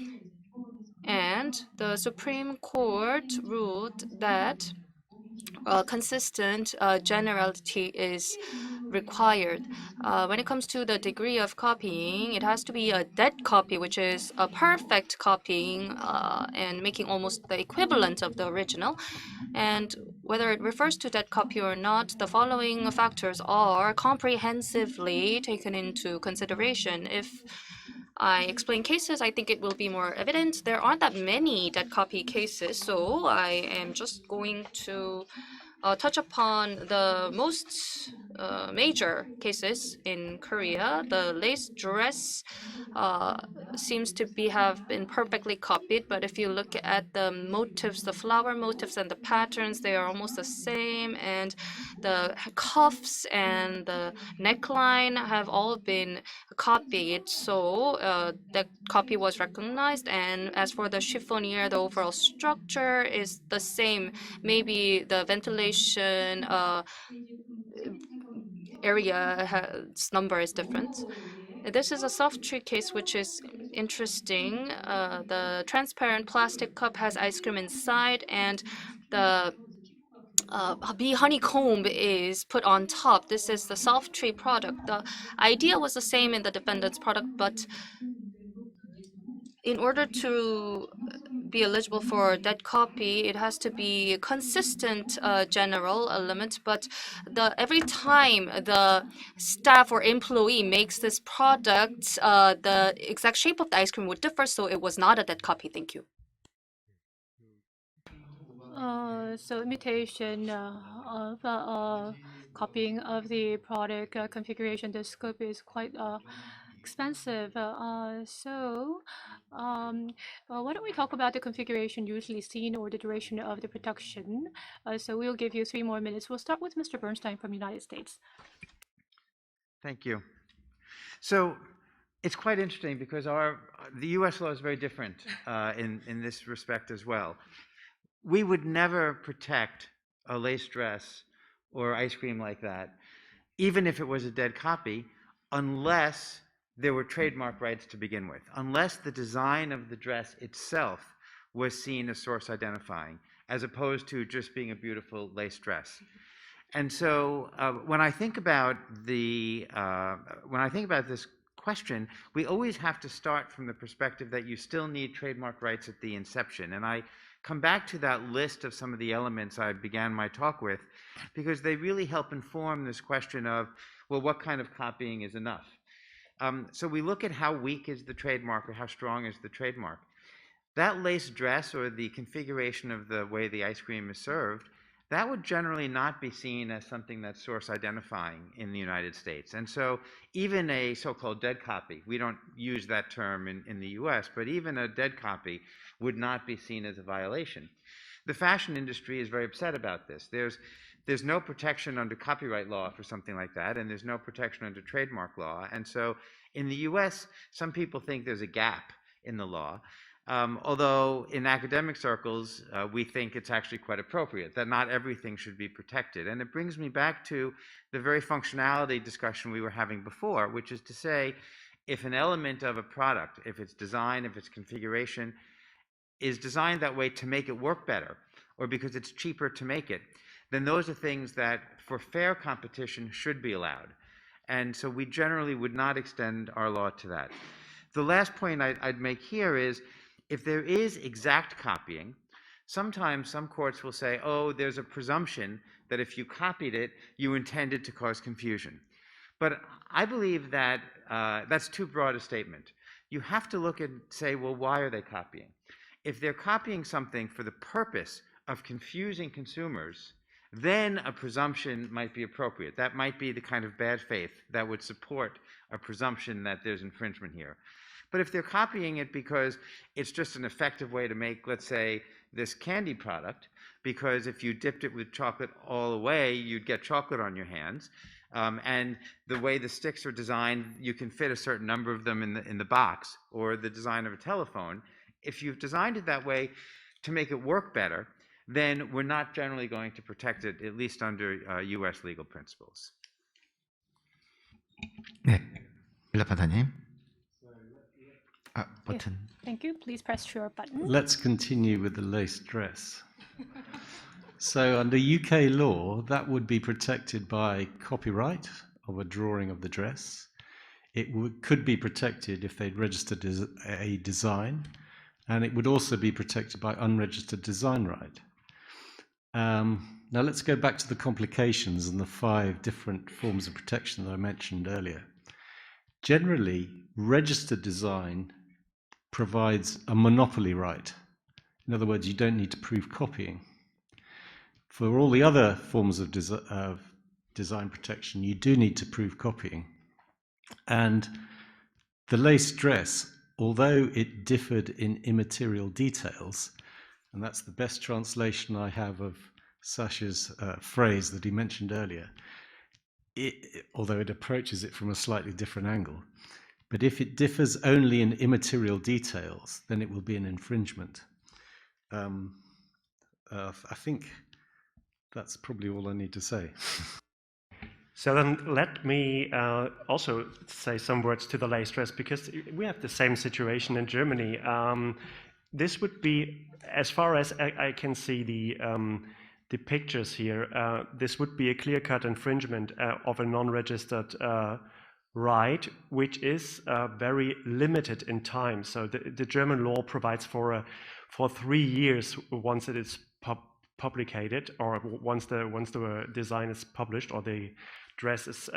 And the Supreme Court ruled that consistent generality is required. When it comes to the degree of copying, it has to be a dead copy, which is a perfect copying and making almost the equivalent of the original. And whether it refers to dead copy or not, the following factors are comprehensively taken into consideration. If I explain cases, I think it will be more evident. There aren't that many dead copy cases, so I am just going to touch upon the most major cases in Korea. The lace dress seems to have been perfectly copied, but if you look at the motifs, the flower motifs and the patterns, they are almost the same, and the cuffs and the neckline have all been copied, so the copy was recognized. And as for the chiffonier, the overall structure is the same. Maybe the ventilation area number is different. This is a soft tree case, which is interesting. The transparent plastic cup has ice cream inside, and the bee honeycomb is put on top. This is the soft tree product. The idea was the same in the defendant's product, but in order to be eligible for dead copy, it has to be consistent general element. But every time the staff or employee makes this product, the exact shape of the ice cream would differ, so it was not a dead copy. Thank you. So imitation of copying of the product configuration, the scope is quite expensive. Why don't we talk about the configuration usually seen or the duration of the production? So we'll give you 3 more minutes. We'll start with Mr. Bernstein from the United States. Thank you. So it's quite interesting because the U.S. law is very different in this respect as well. We would never protect a lace dress or ice cream like that, even if it was a dead copy, unless there were trademark rights to begin with, unless the design of the dress itself was seen as source identifying, as opposed to just being a beautiful lace dress. And so when I think about this question, we always have to start from the perspective that you still need trademark rights at the inception. And I come back to that list of some of the elements I began my talk with, because they really help inform this question of, well, what kind of copying is enough? So we look at how weak is the trademark or how strong is the trademark. That lace dress or the configuration of the way the ice cream is served, that would generally not be seen as something that's source identifying in the United States. And so even a so-called dead copy, we don't use that term in the US, but even a dead copy would not be seen as a violation. The fashion industry is very upset about this. There's no protection under copyright law for something like that, and there's no protection under trademark law. And so in the US, some people think there's a gap in the law. Although in academic circles, we think it's actually quite appropriate, that not everything should be protected. And it brings me back to the very functionality discussion we were having before, which is to say, if an element of a product, if its design, if its configuration, is designed that way to make it work better, or because it's cheaper to make it, then those are things that, for fair competition, should be allowed. And so we generally would not extend our law to that. The last point I'd make here is, if there is exact copying, sometimes some courts will say, oh, there's a presumption that if you copied it, you intended to cause confusion. But I believe that that's too broad a statement. You have to look and say, well, why are they copying? If they're copying something for the purpose of confusing consumers, then a presumption might be appropriate. That might be the kind of bad faith that would support a presumption that there's infringement here. But if they're copying it because it's just an effective way to make, let's say, this candy product, because if you dipped it with chocolate all the way, you'd get chocolate on your hands. And the way the sticks are designed, you can fit a certain number of them in the box, or the design of a telephone. If you've designed it that way to make it work better, then we're not generally going to protect it, at least under U.S. legal principles. 네, 일라판사님. 버튼. Thank you. Please press your button. Let's continue with the lace dress. So under UK law, that would be protected by copyright of a drawing of the dress. It could be protected if they'd registered as a design, and it would also be protected by unregistered design right. Now let's go back to the complications and the 5 different forms of protection that I mentioned earlier. generally, registered design provides a monopoly right. In other words, you don't need to prove copying. For all the other forms of design protection, you do need to prove copying. And the lace dress, although it differed in immaterial details, and that's the best translation I have of Sasha's phrase that he mentioned earlier, although it approaches it from a slightly different angle. But if it differs only in immaterial details, then it will be an infringement. I think that's probably all I need to say. So then let me also say some words to the lace dress, because we have the same situation in Germany. This would be, as far as I can see the pictures here, this would be a clear-cut infringement of a non-registered right, which is very limited in time. So the German law provides for 3 years once it is publicated, or once the design is published, or the dress is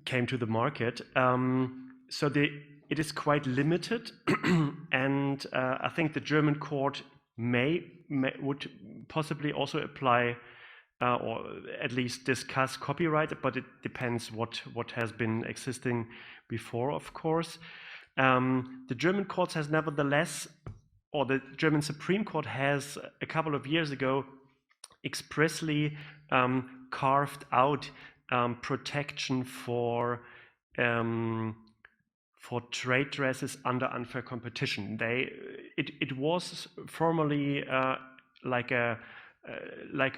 came to the market. So it is quite limited, and I think the German court would possibly also apply or at least discuss copyright, but it depends what has been existing before, of course. The German courts has nevertheless, or the German Supreme Court has a couple of years ago expressly carved out protection for trade dresses under unfair competition. It was formerly like a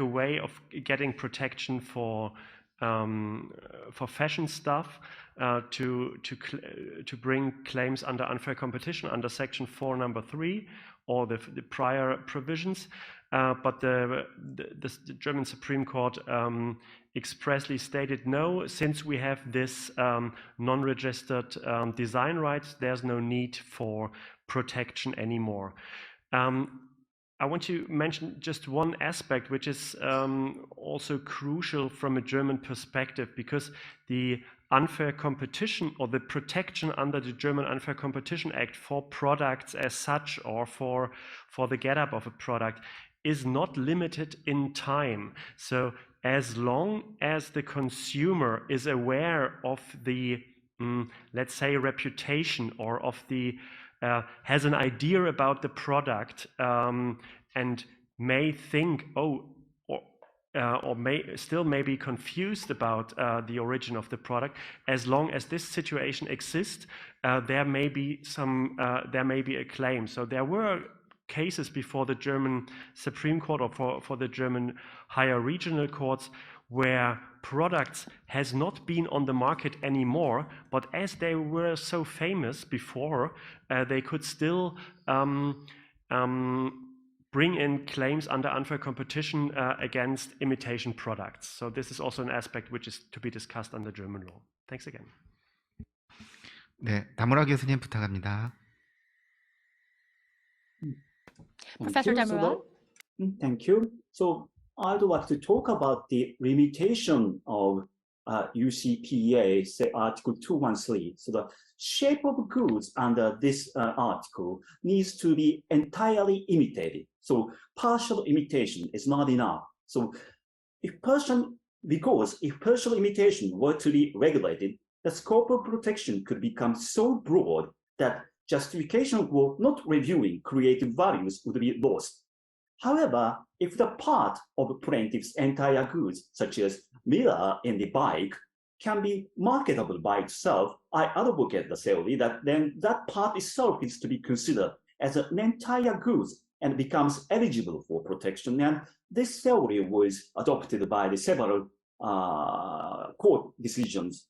way of getting protection for fashion stuff, to bring claims under unfair competition under Section 4, Number 3, or the prior provisions. But the German Supreme Court expressly stated, no, since we have this non-registered design rights, there's no need for protection anymore. I want to mention just one aspect, which is also crucial from a German perspective, because the unfair competition, or the protection under the German Unfair Competition Act for products as such, or for the get-up of a product, is not limited in time. So as long as the consumer is aware of the, let's say, reputation, or of the has an idea about the product, and may think, or may be confused about the origin of the product, as long as this situation exists, there may be a claim. So there were cases before the German Supreme Court, or for the German higher regional courts, where products has not been on the market anymore, but as they were so famous before, they could still bring in claims under unfair competition against imitation products. So this is also an aspect which is to be discussed under German law. Thanks again. 네, 다무라 교수님 부탁합니다. Professor Damura. Thank you. So I'd like to talk about the limitation of UCPA, say Article 213. So the shape of goods under this article needs to be entirely imitated. So partial imitation is not enough. So if partial imitation were to be regulated, the scope of protection could become so broad that justification for not reviewing creative values would be lost. However, if the part of plaintiff's entire goods, such as mirror in the bike, can be marketable by itself, I advocate the theory that then that part itself is to be considered as an entire goods and becomes eligible for protection. And this theory was adopted by the several court decisions,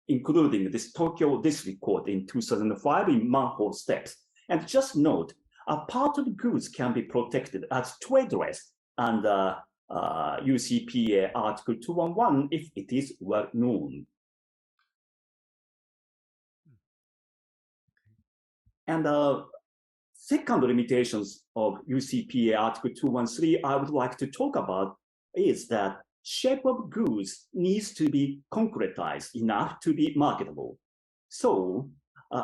including this Tokyo District Court in 2005 in manhole steps. And just note, a part of goods can be protected as trade dress under UCPA Article 211 if it is well known. And second limitations of UCPA Article 213 I would like to talk about is that shape of goods needs to be concretized enough to be marketable. So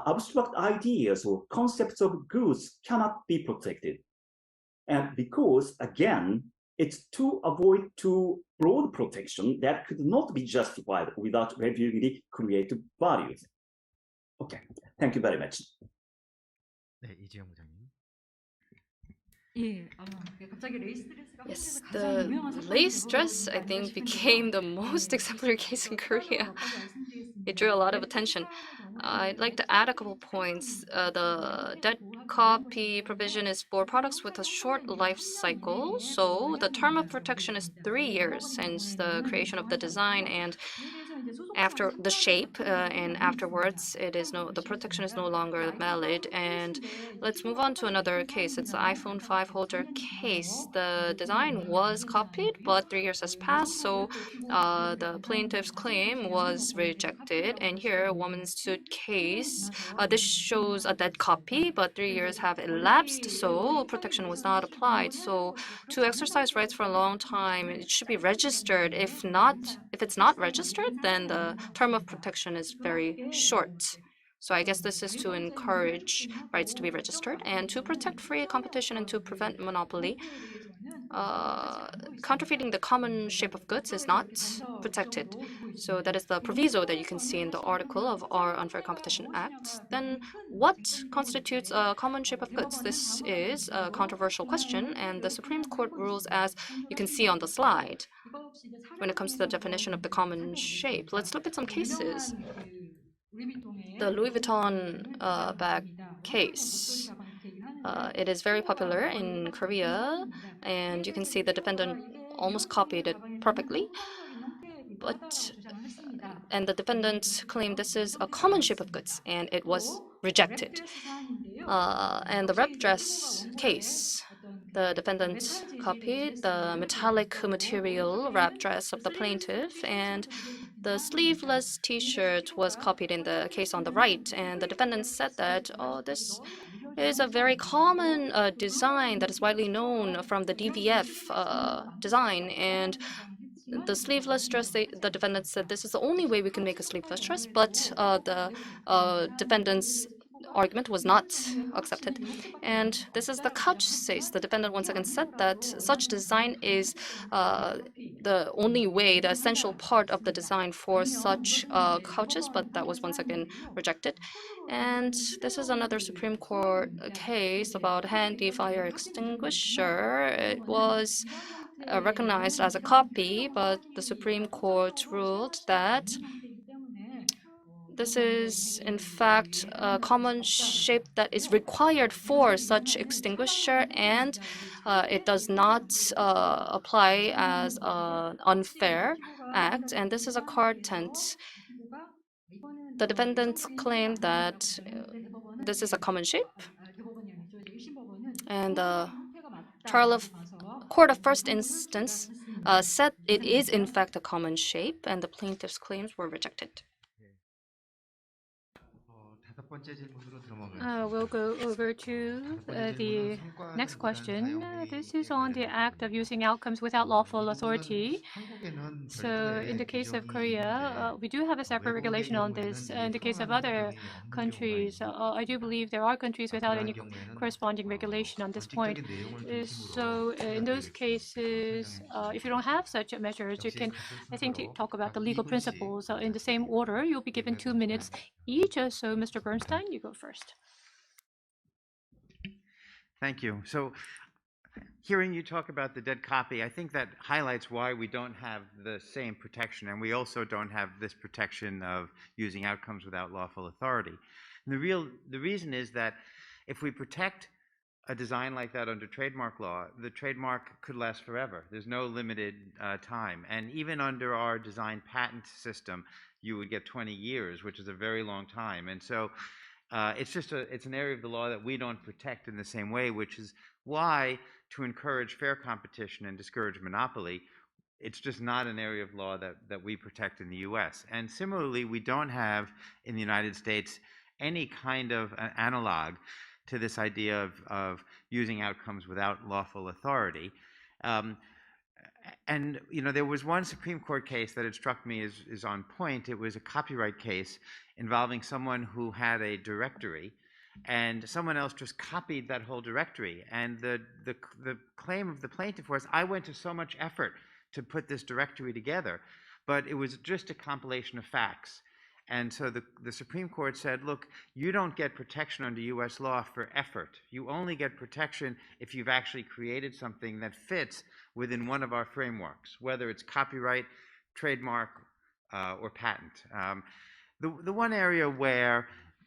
abstract ideas or concepts of goods cannot be protected. And because, again, it's to avoid too broad protection that could not be justified without reviewing the creative values. Okay, thank you very much. 네, 이지영 부장님. Yes, the lace dress, I think, became the most exemplary case in Korea. It drew a lot of attention. I'd like to add a couple points. The dead copy provision is for products with a short life cycle, so the term of protection is 3 years since the creation of the design, and after the shape and afterwards the protection is no longer valid. And let's move on to another case. It's the iPhone 5 holder case. The design was copied, but 3 years has passed, so the plaintiff's claim was rejected. And here, a woman's suit case, this shows a dead copy, but 3 years have elapsed, so protection was not applied. So to exercise rights for a long time, it should be registered. If it's not registered, then the term of protection is very short. So I guess this is to encourage rights to be registered and to protect free competition and to prevent monopoly. Counterfeiting the common shape of goods is not protected. So that is the proviso that you can see in the article of our Unfair Competition Act. Then what constitutes a common shape of goods? This is a controversial question, and the Supreme Court rules as you can see on the slide. When it comes to the definition of the common shape, let's look at some cases. The Louis Vuitton bag case. It is very popular in Korea, and you can see the defendant almost copied it perfectly. And the defendant claimed this is a common shape of goods, and it was rejected. And the wrap dress case, the defendant copied the metallic material wrap dress of the plaintiff, and the sleeveless T-shirt was copied in the case on the right. And the defendant said that, this is a very common design that is widely known from the DVF design. And the sleeveless dress, the defendant said this is the only way we can make a sleeveless dress, but the defendant's argument was not accepted. And this is the couch case. The defendant once again said that such design is the only way, the essential part of the design for such couches, but that was once again rejected. And this is another Supreme Court case about handy fire extinguisher. It was recognized as a copy, but the Supreme Court ruled that this is, in fact, a common shape that is required for such extinguisher, and it does not apply as an unfair act. And this is a car tent. The defendants claim that this is a common shape, and the Court of First Instance said it is, in fact, a common shape, and the plaintiff's claims were rejected. We'll go over to the next question. This is on the act of using outcomes without lawful authority. So in the case of Korea, we do have a separate regulation on this. In the case of other countries, I do believe there are countries without any corresponding regulation on this point. So in those cases, if you don't have such measures, you can, I think, talk about the legal principles. In the same order, you'll be given 2 minutes each. So Mr. Bernstein, you go first. Thank you. So hearing you talk about the dead copy, I think that highlights why we don't have the same protection, and we also don't have this protection of using outcomes without lawful authority. And the reason is that if we protect a design like that under trademark law, the trademark could last forever. There's no limited time. And even under our design patent system, you would get 20 years, which is a very long time. And so it's an area of the law that we don't protect in the same way, which is why, to encourage fair competition and discourage monopoly, it's just not an area of law that we protect in the US. And similarly, we don't have in the United States any kind of an analog to this idea of using outcomes without lawful authority. And there was one Supreme Court case that had struck me as on point. It was a copyright case involving someone who had a directory, and someone else just copied that whole directory. And the claim of the plaintiff was, I went to so much effort to put this directory together, but it was just a compilation of facts. And so the Supreme Court said, look, you don't get protection under US law for effort. You only get protection if you've actually created something that fits within one of our frameworks, whether it's copyright, trademark, or patent. The one area where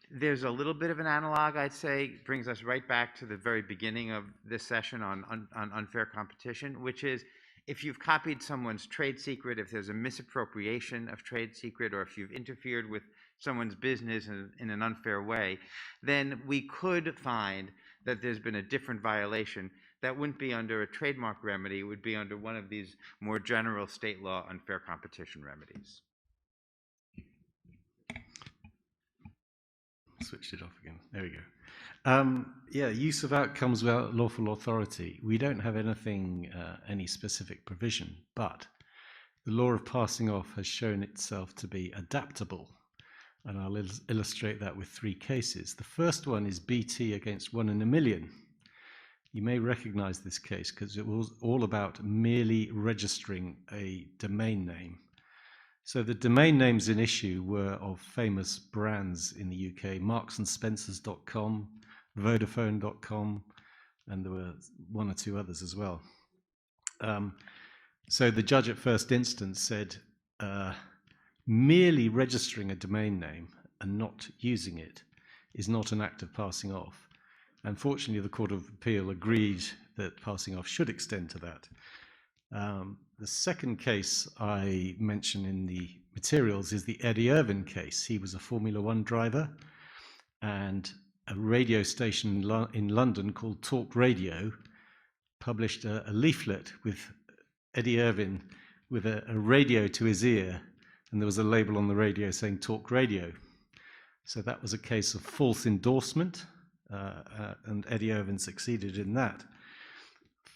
there's a little bit of an analog, I'd say, brings us right back to the very beginning of this session on unfair competition, which is if you've copied someone's trade secret, if there's a misappropriation of trade secret, or if you've interfered with someone's business in an unfair way, then we could find that there's been a different violation that wouldn't be under a trademark remedy, it would be under one of these more general state law unfair competition remedies. Switched it off again. There we go. Yeah, use of outcomes without lawful authority. We don't have anything, any specific provision, but the law of passing off has shown itself to be adaptable. And I'll illustrate that with 3 cases. The first one is BT against 1 in a million. You may recognize this case because it was all about merely registering a domain name. So the domain names in issue were of famous brands in the UK, marksandspencers.com, Vodafone.com, and there were 1 or 2 others as well. So the judge at first instance said, merely registering a domain name and not using it is not an act of passing off. Unfortunately, the Court of Appeal agreed that passing off should extend to that. The second case I mention in the materials is the Eddie Irvine case. He was a Formula 1 driver, and a radio station in London called Talk Radio published a leaflet with Eddie Irvine with a radio to his ear, and there was a label on the radio saying Talk Radio. So that was a case of false endorsement, and Eddie Irvine succeeded in that.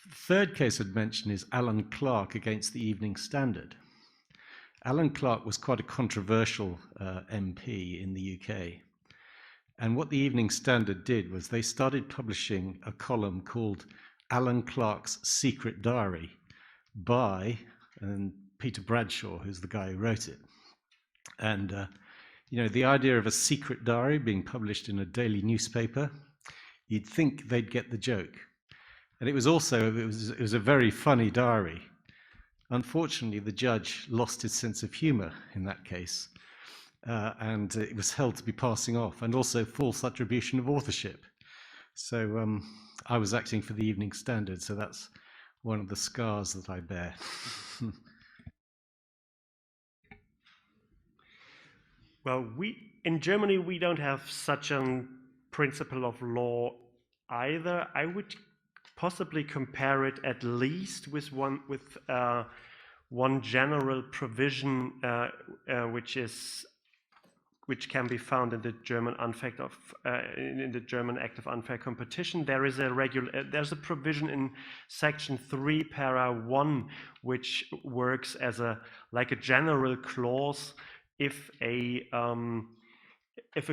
Third case I'd mention is Alan Clark against the Evening Standard. Alan Clark was quite a controversial MP in the UK. And what the Evening Standard did was they started publishing a column called Alan Clark's Secret Diary by Peter Bradshaw, who's the guy who wrote it. And, the idea of a secret diary being published in a daily newspaper, you'd think they'd get the joke. And it was a very funny diary. Unfortunately, the judge lost his sense of humor in that case, and it was held to be passing off, and also false attribution of authorship. So I was acting for the Evening Standard, so that's one of the scars that I bear. Well, in Germany, we don't have such a principle of law either. I would possibly compare it at least with one general provision, which can be found in the German Act of Unfair Competition. There's a provision in Section 3, Para 1, which works as a general clause if a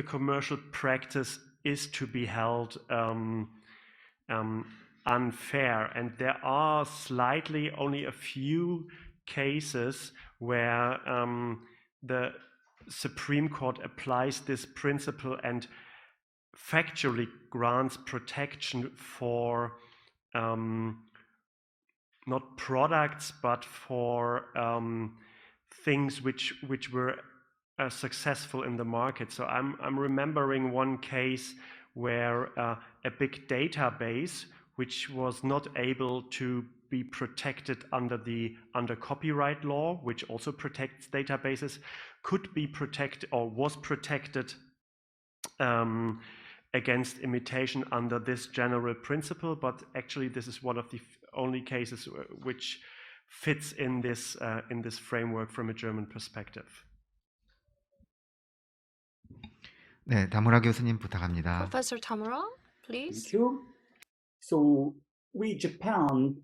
commercial practice is to be held unfair, and there are only a few cases where the Supreme Court applies this principle and factually grants protection for not products but for things which were successful in the market. So I'm remembering one case where a big database which was not able to be protected under copyright law, which also protects databases, could be protected or was protected against imitation under this general principle. But actually, this is one of the only cases which fits in this framework from a German perspective. 네, 다무라 교수님 부탁합니다. Professor Tamura, please. Thank you. So we Japan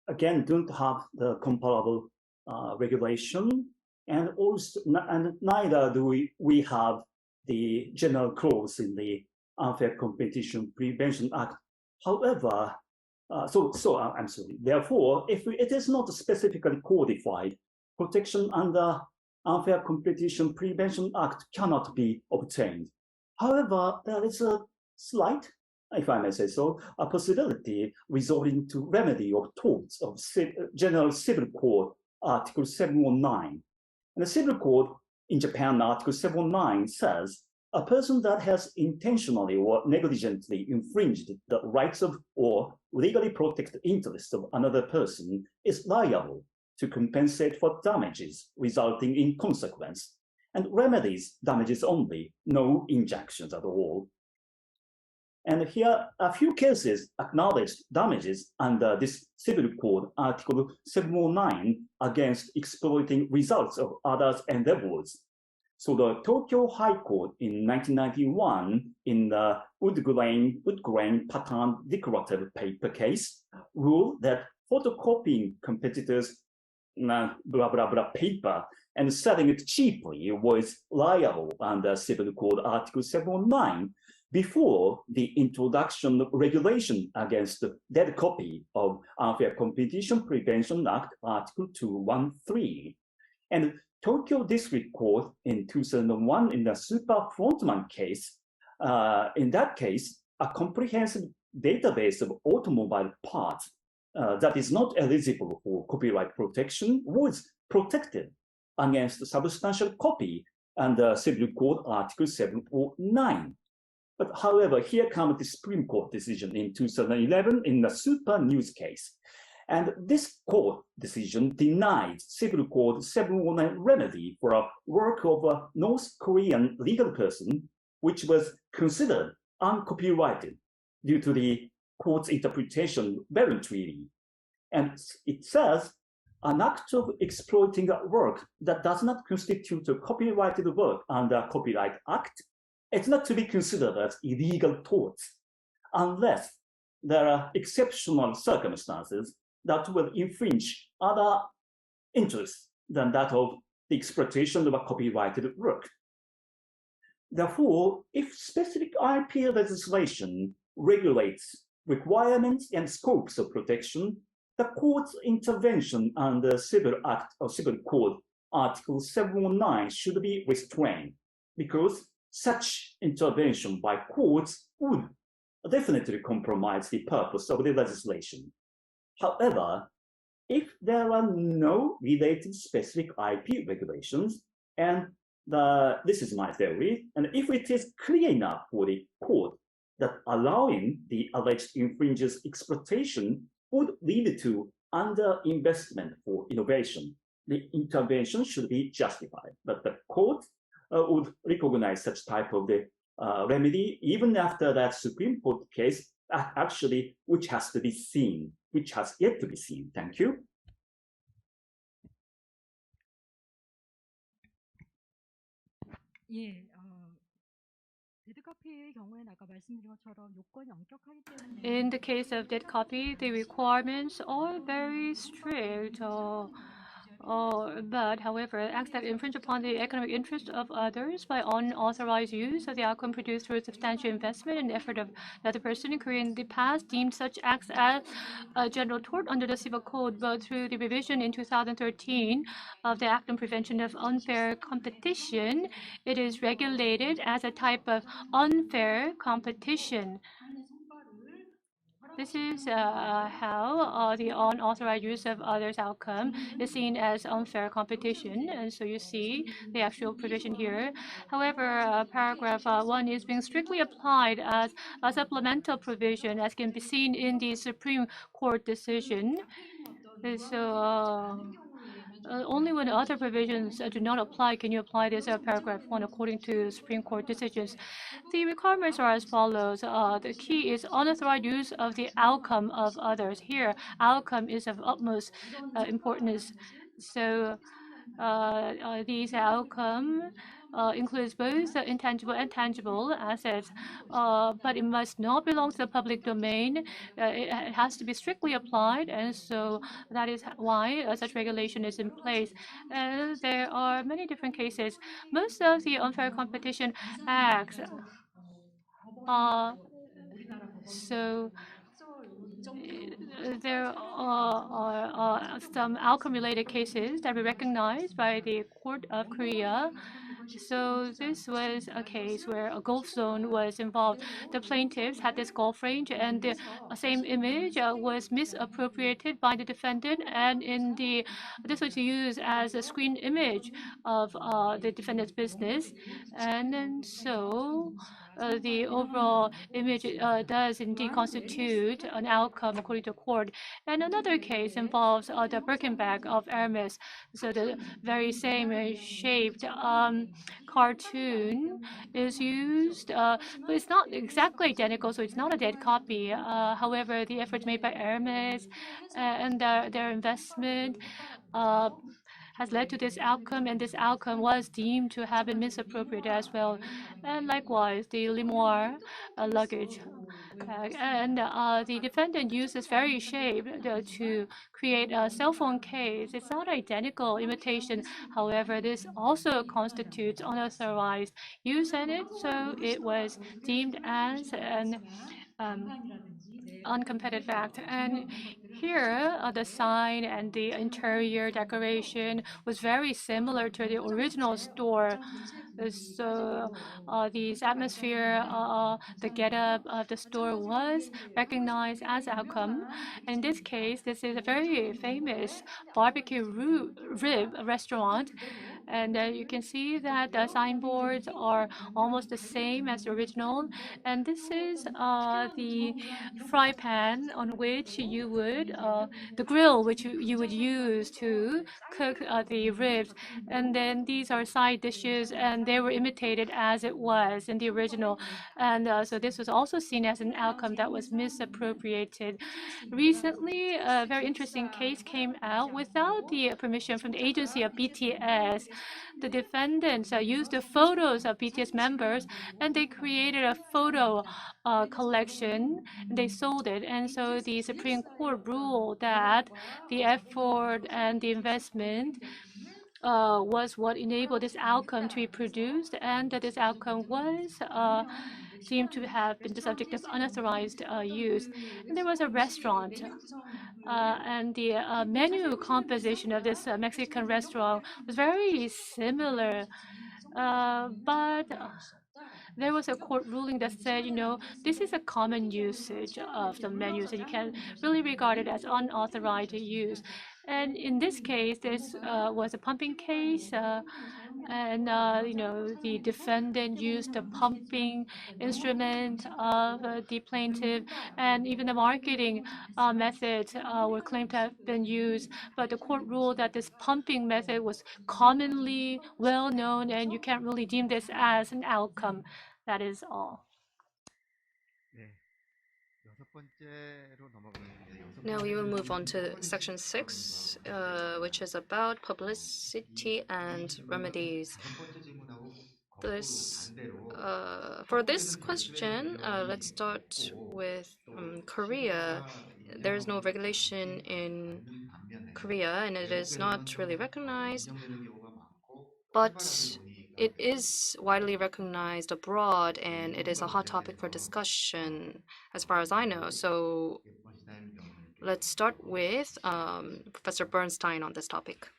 again, don't have the comparable regulation, and also neither do we have the general clause in the Unfair Competition Prevention Act. However, I'm sorry. Therefore, if it is not specifically codified, protection under Unfair Competition Prevention Act cannot be obtained. However, there is a slight, if I may say so, a possibility resorting to remedy of torts of General Civil Code Article 719. And the Civil Code in Japan, Article 719 says, a person that has intentionally or negligently infringed the rights of or legally protected interests of another person is liable to compensate for damages resulting in consequence, and remedies damages only, no injunctions at all. And here, a few cases acknowledged damages under this Civil Code Article 709 against exploiting results of others' endeavors. So the Tokyo High Court in 1991 in the wood grain pattern decorative paper case ruled that photocopying competitors' blah blah blah paper and selling it cheaply was liable under Civil Code Article 709 before the introduction of regulation against the dead copy of Unfair Competition Prevention Act Article 213. And Tokyo District Court in 2001 in the Super Frontman case, in that case, a comprehensive database of automobile parts that is not eligible for copyright protection was protected against substantial copy under Civil Code Article 709. But however, here comes the Supreme Court decision in 2011 in the Super News case. And this court decision denied Civil Code 709 remedy for a work of a North Korean legal person, which was considered uncopyrighted due to the court's interpretation of Berne Treaty. And it says an act of exploiting a work that does not constitute a copyrighted work under Copyright Act, it's not to be considered as illegal torts unless there are exceptional circumstances that will infringe other interests than that of the exploitation of a copyrighted work. Therefore, if specific IP legislation regulates requirements and scopes of protection, the court's intervention under Civil Act or Civil Code Article 719 should be restrained, because such intervention by courts would definitely compromise the purpose of the legislation. However, if there are no related specific IP regulations, and this is my theory, and if it is clear enough for the court that allowing the alleged infringer's exploitation would lead to underinvestment for innovation, the intervention should be justified. But the court would recognize such type of the remedy even after that Supreme Court case, actually, which has to be seen, which has yet to be seen. Thank you. 예, 데드카피의 경우에는 아까 말씀드린 것처럼 요건이 엄격하기 때문에 In the case of dead copy, the requirements are very strict. But, however, acts that infringe upon the economic interest of others by unauthorized use of the outcome produced through substantial investment and effort of the other person in Korea in the past deemed such acts as a general tort under the Civil Code, but through the revision in 2013 of the Act on Prevention of Unfair Competition, it is regulated as a type of unfair competition. This is how the unauthorized use of others' outcome is seen as unfair competition. And so you see the actual provision here. However, paragraph 1 is being strictly applied as a supplemental provision, as can be seen in the Supreme Court decision. And so only when other provisions do not apply can you apply this paragraph 1 according to Supreme Court decisions. The requirements are as follows. The key is unauthorized use of the outcome of others. Here, outcome is of utmost importance. So these outcome includes both intangible and tangible assets, but it must not belong to the public domain. It has to be strictly applied, and so that is why such regulation is in place. There are many different cases. Most of the unfair competition acts so there are some outcome-related cases that were recognized by the Court of Korea. So this was a case where a golf zone was involved. The plaintiffs had this golf range, and the same image was misappropriated by the defendant, and this was used as a screen image of the defendant's business, and then so the overall image does indeed constitute an outcome according to court. And another case involves the Birkin bag of Hermes. So the very same shaped cartoon is used, but it's not exactly identical, so it's not a dead copy. However, the efforts made by Hermes and their investment has led to this outcome, and this outcome was deemed to have been misappropriated as well. And likewise, the limoire luggage bag. And the defendant used this very shape to create a cell phone case. It's not identical imitation. However, this also constitutes unauthorized use in it, so it was deemed as an uncompetitive act. And here, the sign and the interior decoration was very similar to the original store. So this atmosphere, the getup of the store was recognized as outcome. In this case, this is a very famous barbecue rib restaurant. And you can see that the signboards are almost the same as the original. And this is the fry pan on which you would, the grill which you would use to cook the ribs. And then these are side dishes, and they were imitated as it was in the original. And so this was also seen as an outcome that was misappropriated. Recently, a very interesting case came out without the permission from the agency of BTS. The defendants used the photos of BTS members, and they created a photo collection. They sold it, and so the Supreme Court ruled that the effort and the investment was what enabled this outcome to be produced, and that this outcome was deemed to have been the subject of unauthorized use. And there was a restaurant, and the menu composition of this Mexican restaurant was very similar, but there was a court ruling that said, this is a common usage of the menus, and you can really regard it as unauthorized use. And in this case, this was a pumping case, and the defendant used the pumping instrument of the plaintiff, and even the marketing methods were claimed to have been used. But the court ruled that this pumping method was commonly well known, and you can't really deem this as an outcome. That is all. Now we will move on to section 6, which is about publicity and remedies. For this question, let's start with Korea. There is no regulation in Korea, and it is not really recognized, but it is widely recognized abroad, and it is a hot topic for discussion as far as I know. So let's start with Professor Bernstein on this topic.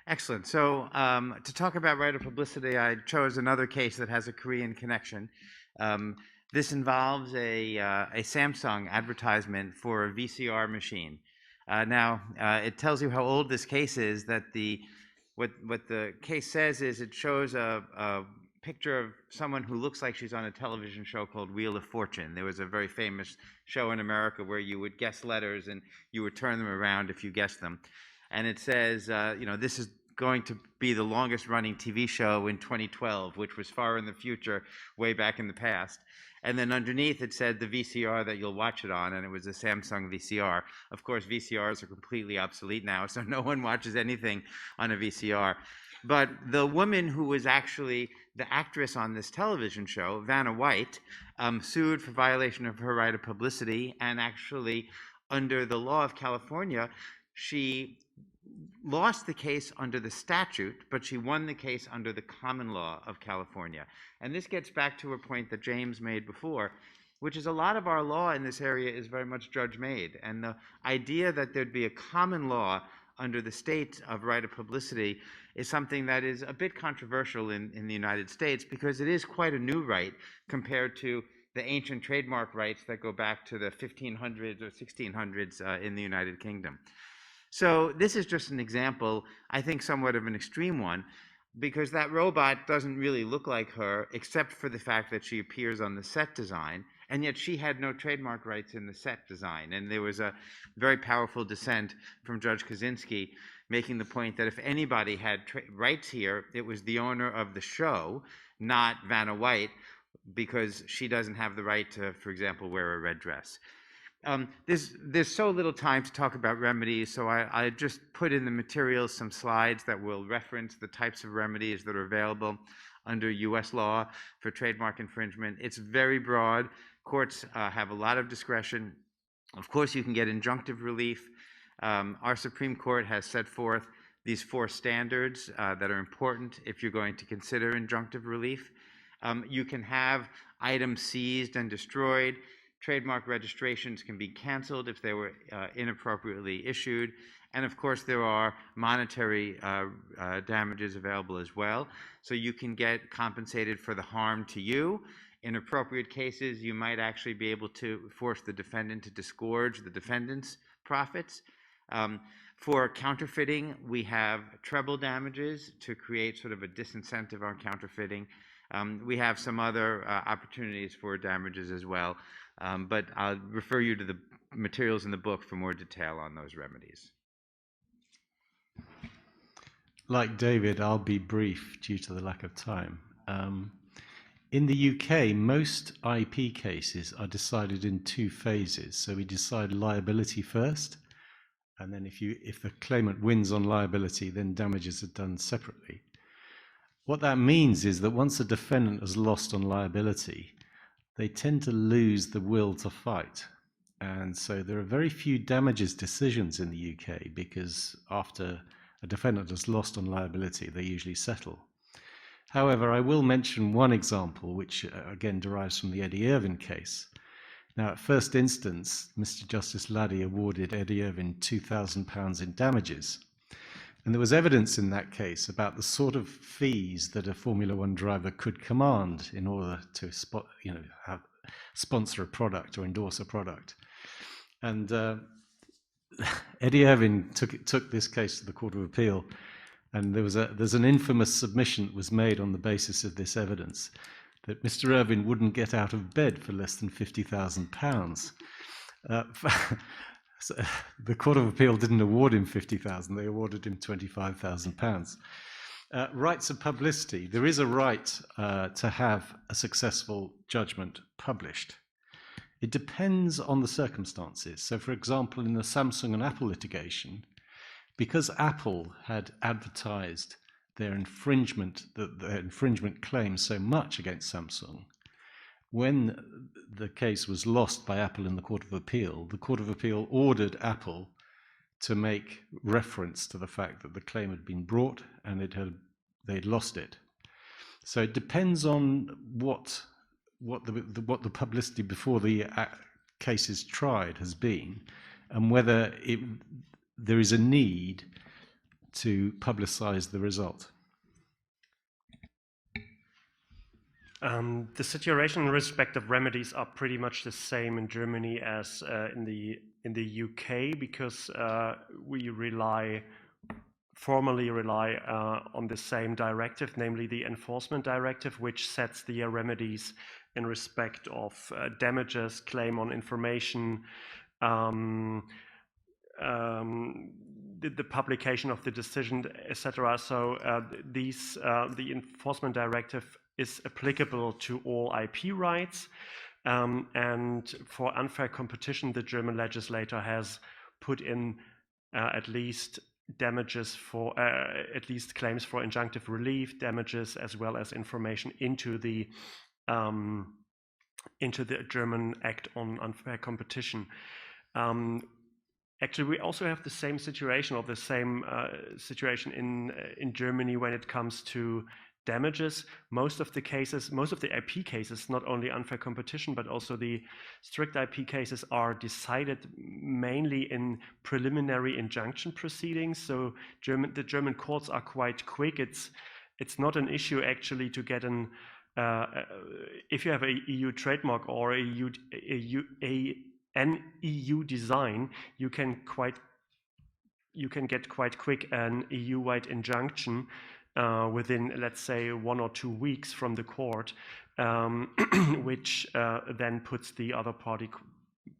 Excellent. So to talk about right of publicity, I chose another case that has a Korean connection. This involves a Samsung advertisement for a VCR machine. Now, it tells you how old this case is. That what the case says is it shows a picture of someone who looks like she's on a television show called Wheel of Fortune. There was a very famous show in America where you would guess letters and you would turn them around if you guessed them. And it says, this is going to be the longest running TV show in 2012, which was far in the future, way back in the past. And then underneath it said the VCR that you'll watch it on, and it was a Samsung VCR. Of course, VCRs are completely obsolete now, so no one watches anything on a VCR. But the woman who was actually the actress on this television show, Vanna White, sued for violation of her right of publicity, and actually, under the law of California, she lost the case under the statute, but she won the case under the common law of California. And this gets back to a point that James made before, which is a lot of our law in this area is very much judge-made. And the idea that there'd be a common law under the state of right of publicity is something that is a bit controversial in the United States, because it is quite a new right compared to the ancient trademark rights that go back to the 1500s or 1600s in the United Kingdom. So this is just an example, I think somewhat of an extreme one, because that robot doesn't really look like her, except for the fact that she appears on the set design, and yet she had no trademark rights in the set design. And there was a very powerful dissent from Judge Kaczynski making the point that if anybody had rights here, it was the owner of the show, not Vanna White, because she doesn't have the right to, for example, wear a red dress. There's so little time to talk about remedies, so I just put in the materials some slides that will reference the types of remedies that are available under US law for trademark infringement. It's very broad. Courts have a lot of discretion. Of course, you can get injunctive relief. Our Supreme Court has set forth these 4 standards that are important if you're going to consider injunctive relief. You can have items seized and destroyed. Trademark registrations can be canceled if they were inappropriately issued. And of course, there are monetary damages available as well. So you can get compensated for the harm to you. In appropriate cases, you might actually be able to force the defendant to disgorge the defendant's profits. For counterfeiting, we have treble damages to create sort of a disincentive on counterfeiting. We have some other opportunities for damages as well, but I'll refer you to the materials in the book for more detail on those remedies. Like David, I'll be brief due to the lack of time. In the UK, most IP cases are decided in 2 phases. So we decide liability first, and then if the claimant wins on liability, then damages are done separately. What that means is that once a defendant has lost on liability, they tend to lose the will to fight. And so there are very few damages decisions in the UK, because after a defendant has lost on liability, they usually settle. However, I will mention one example, which again derives from the Eddie Irvine case. Now, at first instance, Mr. Justice Laddie awarded Eddie Irvine £2,000 in damages. And there was evidence in that case about the sort of fees that a Formula One driver could command in order to sponsor a product or endorse a product. And Eddie Irvine took this case to the Court of Appeal, and there's an infamous submission that was made on the basis of this evidence that Mr. Irvine wouldn't get out of bed for less than £50,000. So the Court of Appeal didn't award him £50,000, they awarded him £25,000. Rights of publicity. There is a right to have a successful judgment published. It depends on the circumstances. So for example, in the Samsung and Apple litigation, because Apple had advertised their infringement claims so much against Samsung, when the case was lost by Apple in the Court of Appeal, the Court of Appeal ordered Apple to make reference to the fact that the claim had been brought and they'd lost it. So it depends on what the publicity before the case is tried has been, and whether there is a need to publicize the result. The situation in respect of remedies are pretty much the same in Germany as in the UK, because we formally rely on the same directive, namely the enforcement directive, which sets the remedies in respect of damages, claim on information, the publication of the decision, etc. So the enforcement directive is applicable to all IP rights, and for unfair competition, the German legislator has put in at least damages for at least claims for injunctive relief, damages, as well as information into the German Act on Unfair Competition. Actually, we also have the same situation, or the same situation in Germany when it comes to damages. Most of the IP cases, not only unfair competition, but also the strict IP cases, are decided mainly in preliminary injunction proceedings. So the German courts are quite quick. It's not an issue actually to get an if you have a EU trademark or an EU design, you can get quite quick an EU-wide injunction within, let's say, 1 or 2 weeks from the court, which then puts the other party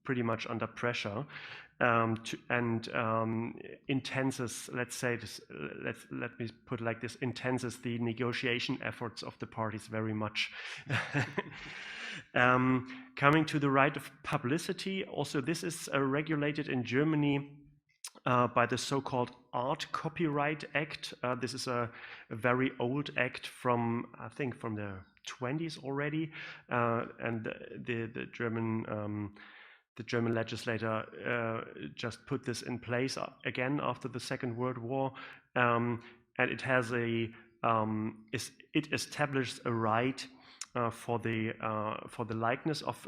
pretty much under pressure and intenses, let's say this, let me put it like this, intenses the negotiation efforts of the parties very much. Coming to the right of publicity, also this is regulated in Germany by the so-called Art Copyright Act. This is a very old act from, I think, from the 20s already, and the German legislator just put this in place again after the Second World War, and it has it established a right for the likeness of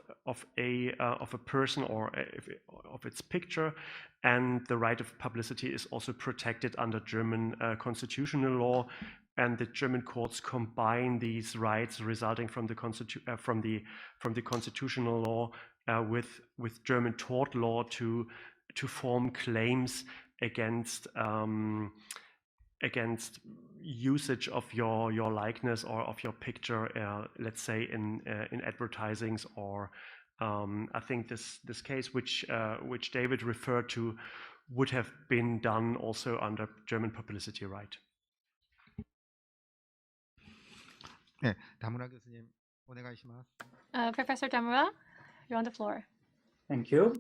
a person or of its picture, and the right of publicity is also protected under German constitutional law, and the German courts combine these rights resulting from the constitutional law with German tort law to form claims against usage of your likeness or of your picture, let's say in advertisings, or I think this case which David referred to would have been done also under German publicity right. 네, 다무라 교수님, 오네가이시마스. Professor Damura, you're on the floor. Thank you.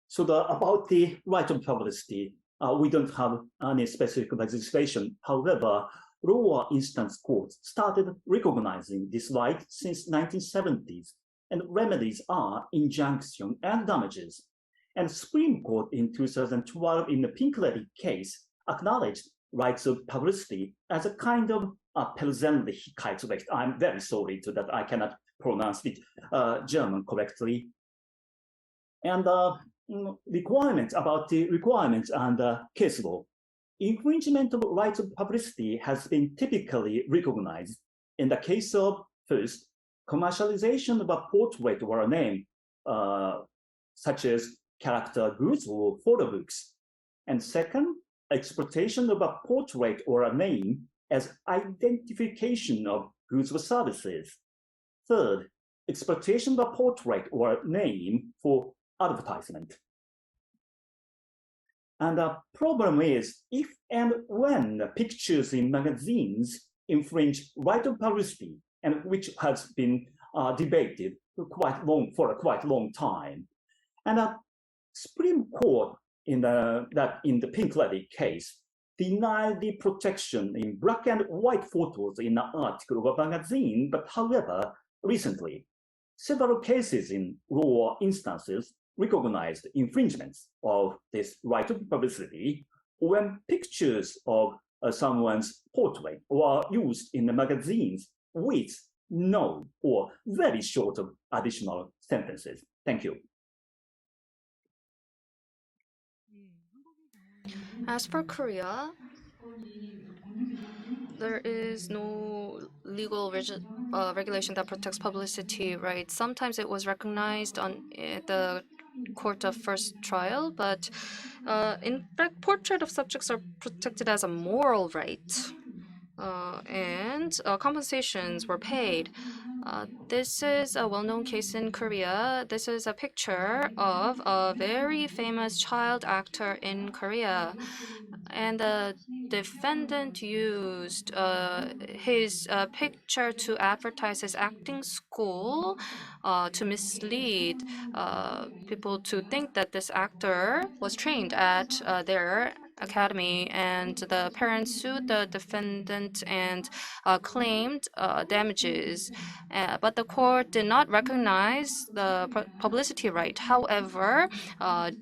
So about the right of publicity, we don't have any specific legislation. However, lower instance courts started recognizing this right since 1970s, and remedies are injunction and damages. And Supreme Court in 2012 in the Pink Lady case acknowledged rights of publicity as a kind of Persönlichkeitsrecht. I'm very sorry to that I cannot pronounce it German correctly. And requirements about the requirements and case law. Infringement of rights of publicity has been typically recognized in the case of, first, commercialization of a portrait or a name, such as character goods or photo books. And second, exploitation of a portrait or a name as identification of goods or services. Third, exploitation of a portrait or a name for advertisement. And the problem is, if and when pictures in magazines infringe right of publicity, and which has been debated for a quite long time. And the Supreme Court in the Pink Lady case denied the protection in black and white photos in an article of a magazine, but however, recently, several cases in lower instances recognized infringements of this right of publicity when pictures of someone's portrait were used in the magazines with no or very short of additional sentences. Thank you. As for Korea, there is no legal regulation that protects publicity rights. Sometimes it was recognized on the court of first trial, but in fact, portrait of subjects are protected as a moral right, and compensations were paid. This is a well-known case in Korea. This is a picture of a very famous child actor in Korea. and the defendant used his picture to advertise his acting school to mislead people to think that this actor was trained at their academy, and the parents sued the defendant and claimed damages. But the court did not recognize the publicity right. However,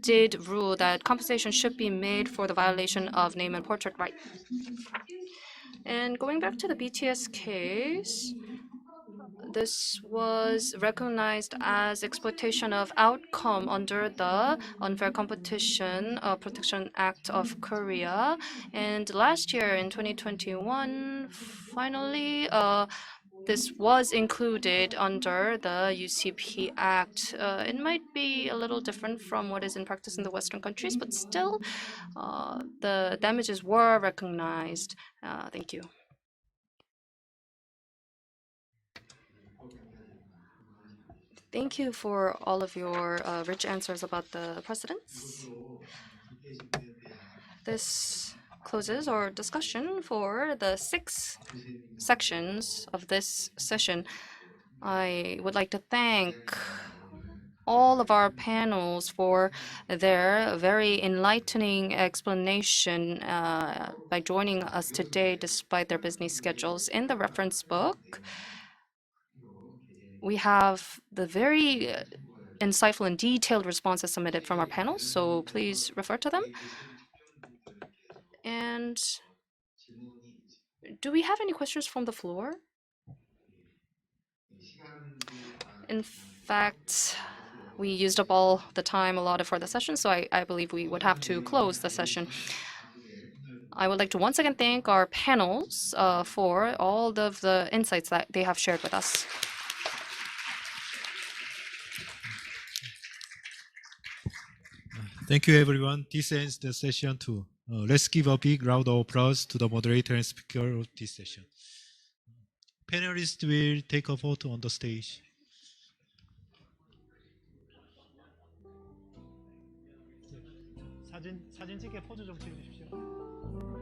did rule that compensation should be made for the violation of name and portrait right. And going back to the BTS case, this was recognized as exploitation of outcome under the Unfair Competition Protection Act of Korea. And last year in 2021, finally, this was included under the UCP Act. It might be a little different from what is in practice in the Western countries, but still, the damages were recognized. Thank you. Thank you for all of your rich answers about the precedents. This closes our discussion for the 6 sections of this session. I would like to thank all of our panels for their very enlightening explanation by joining us today despite their busy schedules. In the reference book, we have the very insightful and detailed responses submitted from our panels, so please refer to them. And do we have any questions from the floor? In fact, we used up all the time allotted for the session, so I believe we would have to close the session. I would like to once again thank our panels for all of the insights that they have shared with us. Thank you, everyone. This ends the session 2. Let's give a big round of applause to the moderator and speaker of this session. Panelists will take a photo on the stage. 사진 찍게 포즈 좀 찍어주십시오.